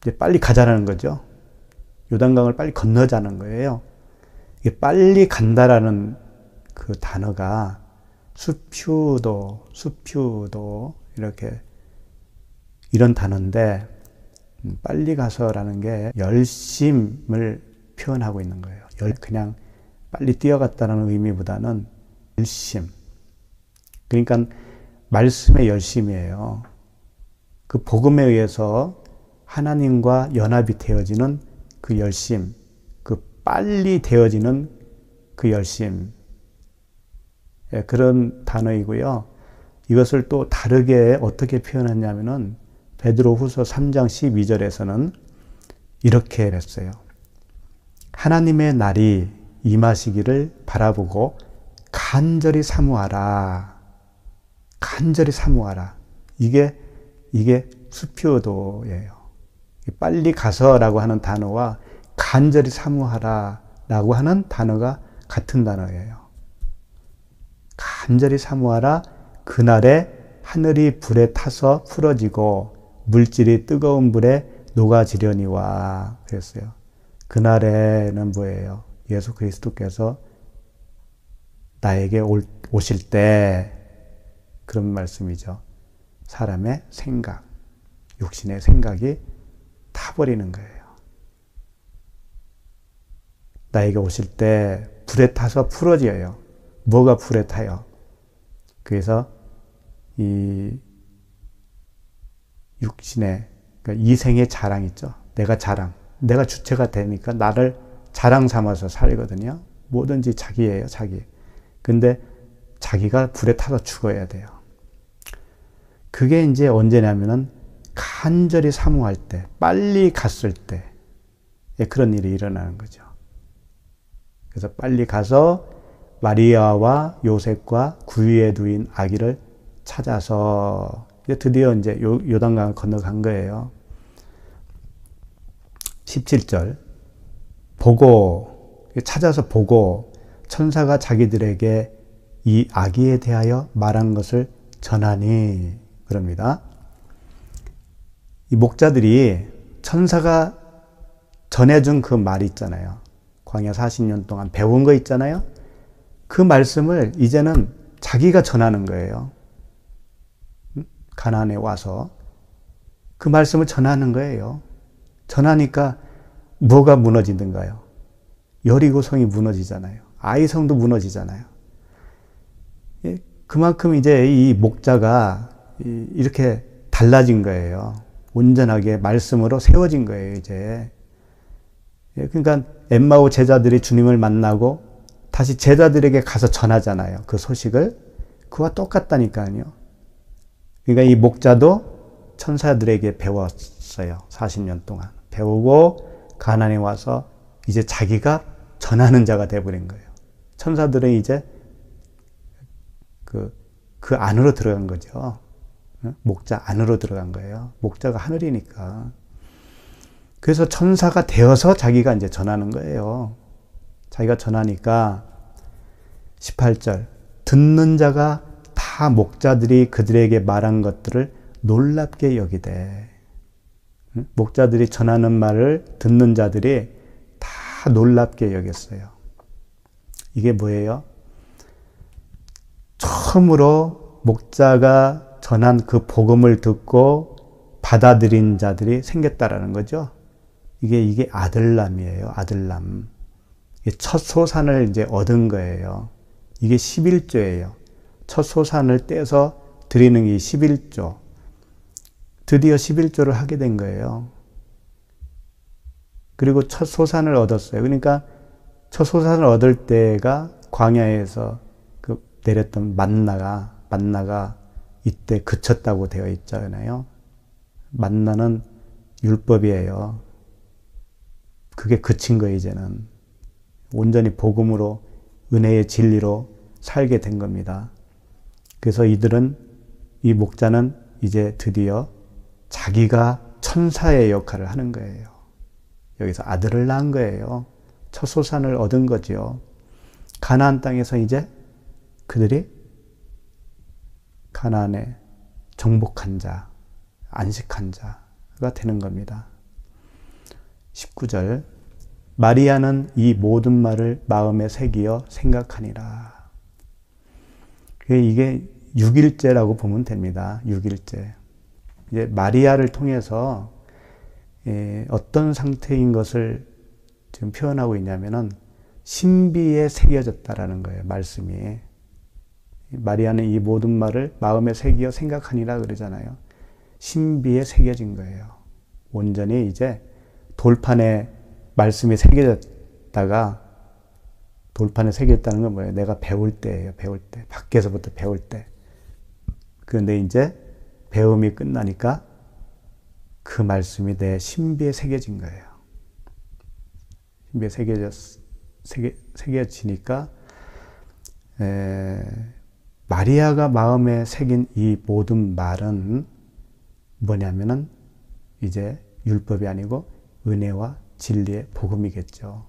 이제 빨리 가자는 거죠. 요단강을 빨리 건너자는 거예요. 빨리 간다라는 그 단어가 수퓨도 이렇게 이런 단어인데 빨리 가서라는 게 열심을 표현하고 있는 거예요. 그냥 빨리 뛰어갔다는 의미보다는 열심. 그러니까 말씀의 열심이에요. 그 복음에 의해서 하나님과 연합이 되어지는 그 열심, 그 빨리 되어지는 그 열심. 그런 단어이고요. 이것을 또 다르게 어떻게 표현했냐면은 베드로후서 3장 12절에서는 이렇게 했어요. 하나님의 날이 임하시기를 바라보고 간절히 사모하라. 간절히 사모하라. 이게 수표도예요. 빨리 가서라고 하는 단어와 간절히 사모하라라고 하는 단어가 같은 단어예요. 간절히 사모하라. 그날에 하늘이 불에 타서 풀어지고 물질이 뜨거운 불에 녹아지려니와 그랬어요. 그날에는 뭐예요? 예수 그리스도께서 나에게 오실 때 그런 말씀이죠. 사람의 생각, 육신의 생각이 타버리는 거예요. 나에게 오실 때 불에 타서 풀어져요. 뭐가 불에 타요? 그래서 이 육신의 그러니까 이생의 자랑 있죠. 내가 자랑. 내가 주체가 되니까 나를 자랑 삼아서 살거든요. 뭐든지 자기예요, 자기. 근데 자기가 불에 타서 죽어야 돼요. 그게 이제 언제냐면은 간절히 사모할 때, 빨리 갔을 때 그런 일이 일어나는 거죠. 그래서 빨리 가서 마리아와 요셉과 구유에 두인 아기를 찾아서 드디어 이제 요단강을 건너간 거예요. 17절 보고 찾아서 보고 천사가 자기들에게 이 아기에 대하여 말한 것을 전하니 그럽니다. 이 목자들이 천사가 전해준 그 말 있잖아요. 광야 40년 동안 배운 거 있잖아요. 그 말씀을 이제는 자기가 전하는 거예요. 가나안에 와서 그 말씀을 전하는 거예요. 전하니까 뭐가 무너지는가요? 여리고성이 무너지잖아요. 아이성도 무너지잖아요. 그만큼 이제 이 목자가 이렇게 달라진 거예요. 온전하게 말씀으로 세워진 거예요, 이제. 그러니까 엠마오 제자들이 주님을 만나고 다시 제자들에게 가서 전하잖아요. 그 소식을. 그와 똑같다니까요. 그러니까 이 목자도 천사들에게 배웠어요. 40년 동안. 배우고 가나안에 와서 이제 자기가 전하는 자가 되어버린 거예요. 천사들은 이제 그 안으로 들어간 거죠. 목자 안으로 들어간 거예요. 목자가 하늘이니까. 그래서 천사가 되어서 자기가 이제 전하는 거예요. 자기가 전하니까 18절 듣는 자가 다 목자들이 그들에게 말한 것들을 놀랍게 여기되 목자들이 전하는 말을 듣는 자들이 다 놀랍게 여겼어요. 이게 뭐예요? 처음으로 목자가 전한 그 복음을 듣고 받아들인 자들이 생겼다라는 거죠. 이게 아들남이에요. 아들남. 첫 소산을 이제 얻은 거예요. 이게 11조예요. 첫 소산을 떼서 드리는 게 11조. 드디어 11조를 하게 된 거예요. 그리고 첫 소산을 얻었어요. 그러니까 첫 소산을 얻을 때가 광야에서 그 내렸던 만나가 이때 그쳤다고 되어 있잖아요. 만나는 율법이에요. 그게 그친 거예요, 이제는. 온전히 복음으로 은혜의 진리로 살게 된 겁니다. 그래서 이 목자는 이제 드디어 자기가 천사의 역할을 하는 거예요. 여기서 아들을 낳은 거예요. 첫 소산을 얻은 거죠. 가나안 땅에서 이제 그들이 가나안에 정복한 자, 안식한 자가 되는 겁니다. 19절 마리아는 이 모든 말을 마음에 새기어 생각하니라. 이게 6일째라고 보면 됩니다. 6일째. 이제 마리아를 통해서 어떤 상태인 것을 지금 표현하고 있냐면은 신비에 새겨졌다라는 거예요. 말씀이. 마리아는 이 모든 말을 마음에 새기어 생각하니라 그러잖아요. 신비에 새겨진 거예요. 온전히 이제 돌판에 말씀이 새겨졌다가, 돌판에 새겼다는 건 뭐예요? 내가 배울 때예요. 배울 때. 밖에서부터 배울 때. 그런데 이제 배움이 끝나니까 그 말씀이 내 신비에 새겨진 거예요. 신비에 새겨지니까 마리아가 마음에 새긴 이 모든 말은 뭐냐면은 이제 율법이 아니고 은혜와 진리의 복음이겠죠.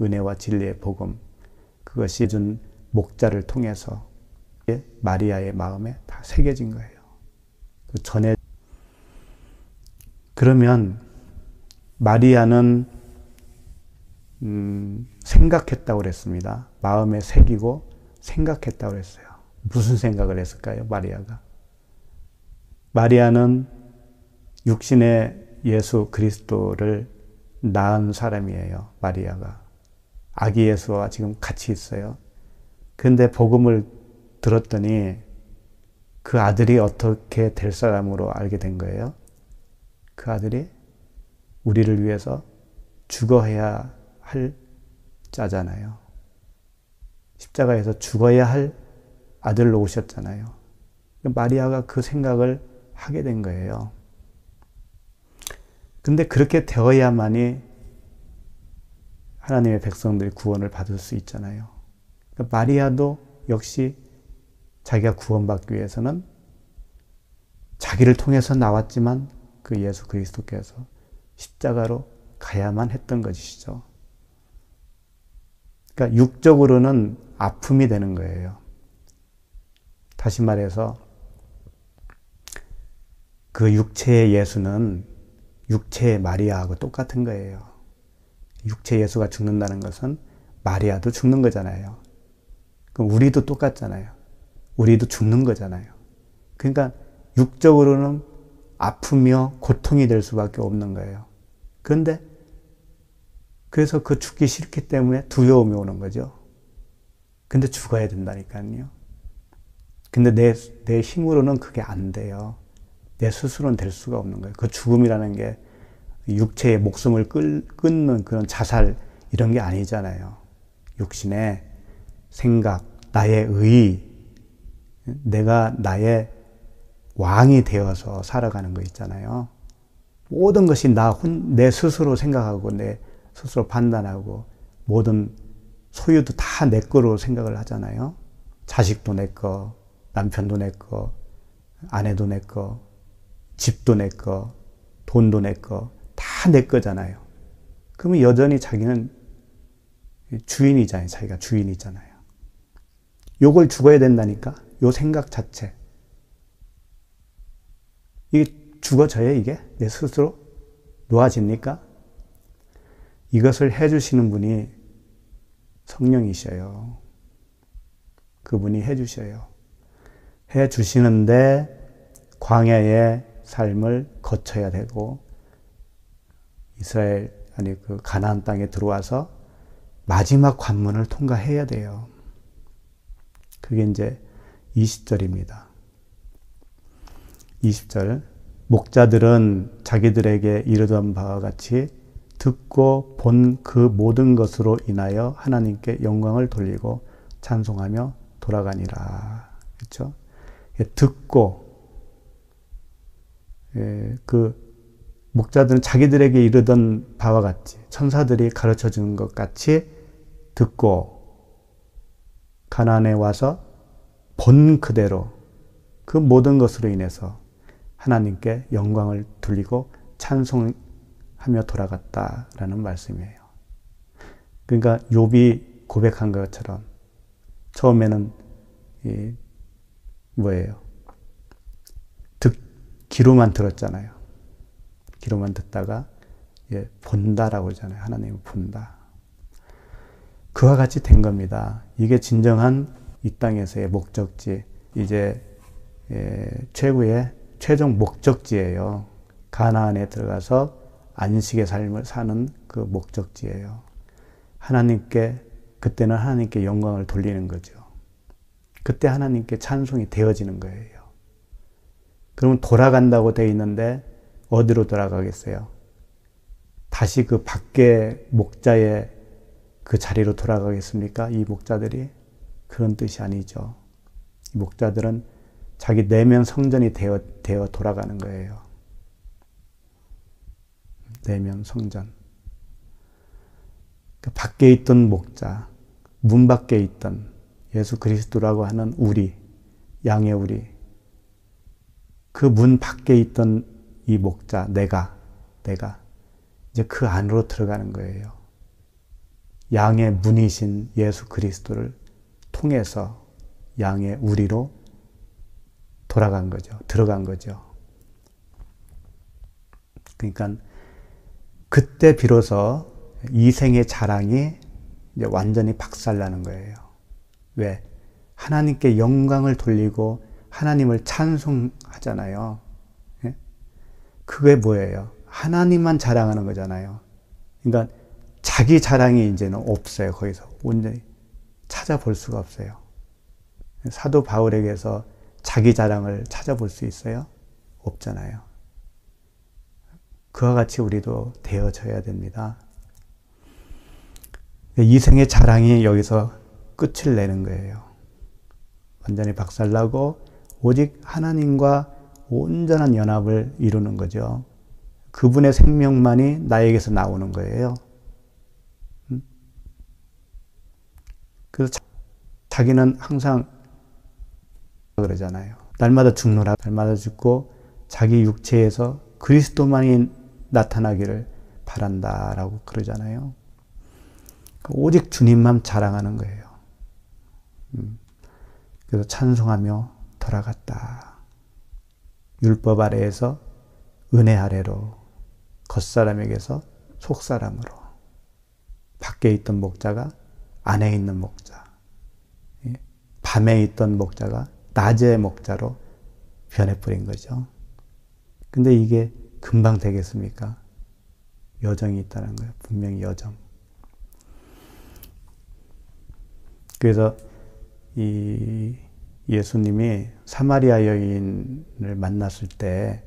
은혜와 진리의 복음. 그것이 준 목자를 통해서 마리아의 마음에 다 새겨진 거예요. 그러면 마리아는 생각했다고 그랬습니다. 마음에 새기고 생각했다고 그랬어요. 무슨 생각을 했을까요? 마리아는 육신의 예수 그리스도를 낳은 사람이에요. 마리아가. 아기 예수와 지금 같이 있어요. 근데 복음을 들었더니 그 아들이 어떻게 될 사람으로 알게 된 거예요. 그 아들이 우리를 위해서 죽어야 할 자잖아요. 십자가에서 죽어야 할 아들로 오셨잖아요. 마리아가 그 생각을 하게 된 거예요. 근데 그렇게 되어야만이 하나님의 백성들이 구원을 받을 수 있잖아요. 그러니까 마리아도 역시 자기가 구원받기 위해서는 자기를 통해서 나왔지만 그 예수 그리스도께서 십자가로 가야만 했던 것이죠. 그러니까 육적으로는 아픔이 되는 거예요. 다시 말해서 그 육체의 예수는 육체의 마리아하고 똑같은 거예요. 육체 예수가 죽는다는 것은 마리아도 죽는 거잖아요. 그럼 우리도 똑같잖아요. 우리도 죽는 거잖아요. 그러니까 육적으로는 아프며 고통이 될 수밖에 없는 거예요. 그런데 그래서 그 죽기 싫기 때문에 두려움이 오는 거죠. 근데 죽어야 된다니까요. 근데 내 힘으로는 그게 안 돼요. 내 스스로는 될 수가 없는 거예요. 그 죽음이라는 게 육체의 목숨을 끊는 그런 자살 이런 게 아니잖아요. 육신의 생각, 나의 의, 내가 나의 왕이 되어서 살아가는 거 있잖아요. 모든 것이 내 스스로 생각하고 내 스스로 판단하고 모든 소유도 다 내 거로 생각을 하잖아요. 자식도 내 거, 남편도 내 거, 아내도 내 거, 집도 내 거, 돈도 내 거, 다 내 거잖아요. 그러면 여전히 자기는 주인이잖아요. 자기가 주인이잖아요. 요걸 죽어야 된다니까? 요 생각 자체. 이게 죽어져요, 이게? 내 스스로? 놓아집니까? 이것을 해주시는 분이 성령이셔요. 그분이 해주셔요. 해주시는데 광야의 삶을 거쳐야 되고 그 가나안 땅에 들어와서 마지막 관문을 통과해야 돼요. 그게 이제 20절입니다. 20절. 목자들은 자기들에게 이르던 바와 같이 듣고 본 그 모든 것으로 인하여 하나님께 영광을 돌리고 찬송하며 돌아가니라. 그렇죠? 듣고 그 목자들은 자기들에게 이르던 바와 같이 천사들이 가르쳐 주는 것 같이 듣고 가나안에 와서 본 그대로 그 모든 것으로 인해서 하나님께 영광을 돌리고 찬송하며 돌아갔다라는 말씀이에요. 그러니까 욥이 고백한 것처럼 처음에는 귀로만 들었잖아요. 귀로만 듣다가 본다라고 하잖아요. 하나님을 본다. 그와 같이 된 겁니다. 이게 진정한 이 땅에서의 목적지, 이제 최고의 최종 목적지예요. 가나안에 들어가서 안식의 삶을 사는 그 목적지예요. 그때는 하나님께 영광을 돌리는 거죠. 그때 하나님께 찬송이 되어지는 거예요. 그러면 돌아간다고 되어 있는데 어디로 돌아가겠어요? 다시 그 밖에 목자의 그 자리로 돌아가겠습니까? 이 목자들이? 그런 뜻이 아니죠. 이 목자들은 자기 내면 성전이 되어 돌아가는 거예요. 내면 성전. 그 밖에 있던 목자, 문 밖에 있던 예수 그리스도라고 하는 우리, 양의 우리, 그 문 밖에 있던 이 목자, 내가 이제 그 안으로 들어가는 거예요. 양의 문이신 예수 그리스도를 통해서 양의 우리로 들어간 거죠. 그러니까 그때 비로소 이생의 자랑이 이제 완전히 박살나는 거예요. 왜? 하나님께 영광을 돌리고 하나님을 찬송하잖아요. 예? 그게 뭐예요? 하나님만 자랑하는 거잖아요. 그러니까 자기 자랑이 이제는 없어요. 거기서 온전히 찾아볼 수가 없어요. 사도 바울에게서 자기 자랑을 찾아볼 수 있어요? 없잖아요. 그와 같이 우리도 되어져야 됩니다. 이생의 자랑이 여기서 끝을 내는 거예요. 완전히 박살나고 오직 하나님과 온전한 연합을 이루는 거죠. 그분의 생명만이 나에게서 나오는 거예요. 그래서 자기는 항상 그러잖아요. 날마다 죽노라. 날마다 죽고 자기 육체에서 그리스도만이 나타나기를 바란다라고 그러잖아요. 오직 주님만 자랑하는 거예요. 그래서 찬송하며 돌아갔다. 율법 아래에서 은혜 아래로, 겉사람에게서 속사람으로, 밖에 있던 목자가 안에 있는 목자, 밤에 있던 목자가 낮의 목자로 변해버린 거죠. 근데 이게 금방 되겠습니까? 여정이 있다는 거예요. 분명히 여정. 그래서 이 예수님이 사마리아 여인을 만났을 때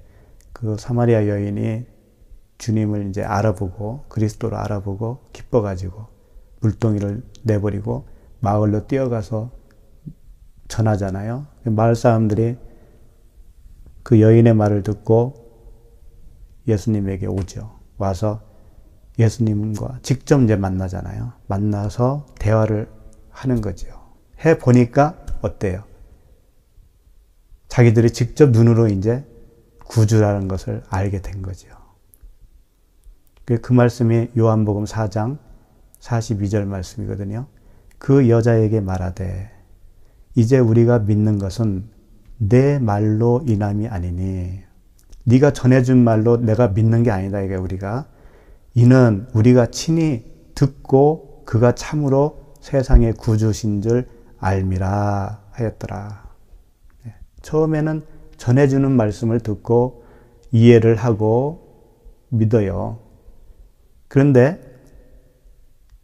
그 사마리아 여인이 주님을 이제 알아보고 그리스도를 알아보고 기뻐가지고 물동이를 내버리고 마을로 뛰어가서 전하잖아요. 마을 사람들이 그 여인의 말을 듣고 예수님에게 오죠. 와서 예수님과 직접 이제 만나잖아요. 만나서 대화를 하는 거죠. 해 보니까 어때요? 자기들이 직접 눈으로 이제 구주라는 것을 알게 된 거죠. 그 말씀이 요한복음 4장 42절 말씀이거든요. 그 여자에게 말하되 이제 우리가 믿는 것은 내 말로 인함이 아니니 네가 전해준 말로 내가 믿는 게 아니다. 이게 이는 우리가 친히 듣고 그가 참으로 세상의 구주신 줄 알미라 하였더라. 처음에는 전해주는 말씀을 듣고 이해를 하고 믿어요. 그런데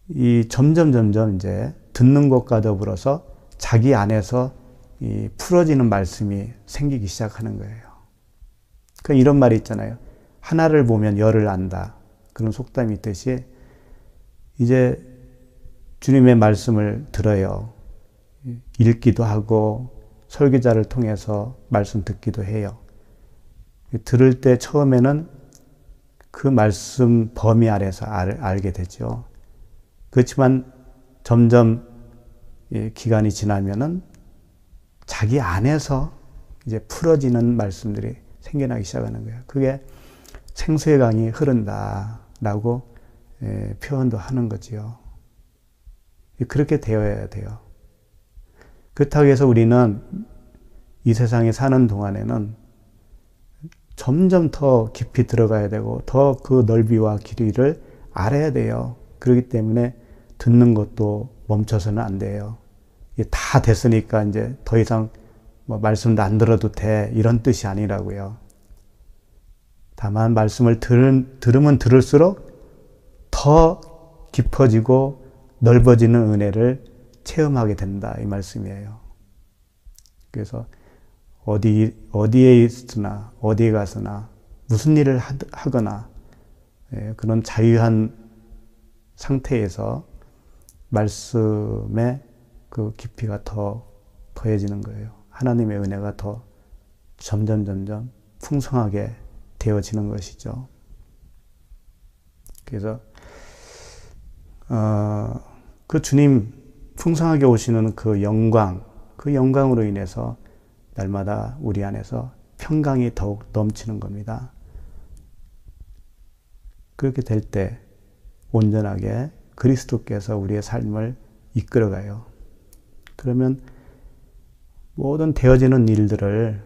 이 점점 이제 듣는 것과 더불어서 자기 안에서 이 풀어지는 말씀이 생기기 시작하는 거예요. 그러니까 이런 말이 있잖아요. 하나를 보면 열을 안다. 그런 속담이 있듯이 이제 주님의 말씀을 들어요. 읽기도 하고 설교자를 통해서 말씀 듣기도 해요. 들을 때 처음에는 그 말씀 범위 아래서 알게 되죠. 그렇지만 점점 기간이 지나면은 자기 안에서 이제 풀어지는 말씀들이 생겨나기 시작하는 거예요. 그게 생수의 강이 흐른다라고 표현도 하는 거지요. 그렇게 되어야 돼요. 그렇다고 해서 우리는 이 세상에 사는 동안에는 점점 더 깊이 들어가야 되고 더 그 넓이와 길이를 알아야 돼요. 그렇기 때문에 듣는 것도 멈춰서는 안 돼요. 이게 다 됐으니까 이제 더 이상 뭐 말씀도 안 들어도 돼 이런 뜻이 아니라고요. 다만 말씀을 들으면 들을수록 더 깊어지고 넓어지는 은혜를 체험하게 된다 이 말씀이에요. 그래서 어디에 있으나 어디에 가서나 무슨 일을 하거나 그런 자유한 상태에서 말씀의 그 깊이가 더 더해지는 거예요. 하나님의 은혜가 더 점점 풍성하게 되어지는 것이죠. 그래서 그 주님 풍성하게 오시는 그 영광으로 인해서 날마다 우리 안에서 평강이 더욱 넘치는 겁니다. 그렇게 될 때 온전하게 그리스도께서 우리의 삶을 이끌어가요. 그러면 모든 되어지는 일들을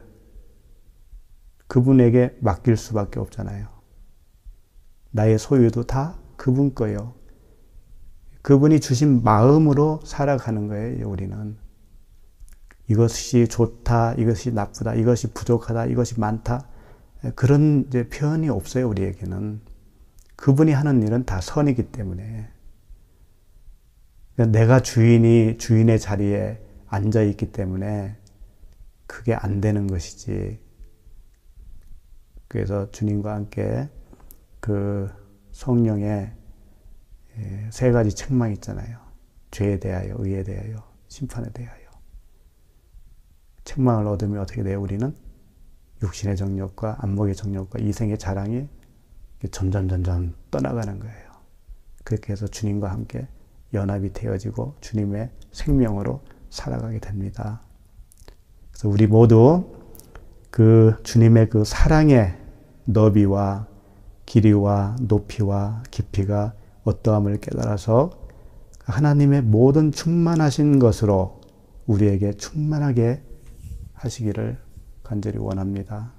그분에게 맡길 수밖에 없잖아요. 나의 소유도 다 그분 거예요. 그분이 주신 마음으로 살아가는 거예요, 우리는. 이것이 좋다, 이것이 나쁘다, 이것이 부족하다, 이것이 많다. 그런 이제 표현이 없어요, 우리에게는. 그분이 하는 일은 다 선이기 때문에. 내가 주인의 자리에 앉아 있기 때문에 그게 안 되는 것이지. 그래서 주님과 함께 그 성령의 세 가지 책망이 있잖아요. 죄에 대하여, 의에 대하여, 심판에 대하여. 책망을 얻으면 어떻게 돼요? 우리는 육신의 정욕과 안목의 정욕과 이생의 자랑이 점점 떠나가는 거예요. 그렇게 해서 주님과 함께 연합이 되어지고 주님의 생명으로 살아가게 됩니다. 그래서 우리 모두 그 주님의 그 사랑의 너비와 길이와 높이와 깊이가 어떠함을 깨달아서 하나님의 모든 충만하신 것으로 우리에게 충만하게 하시기를 간절히 원합니다.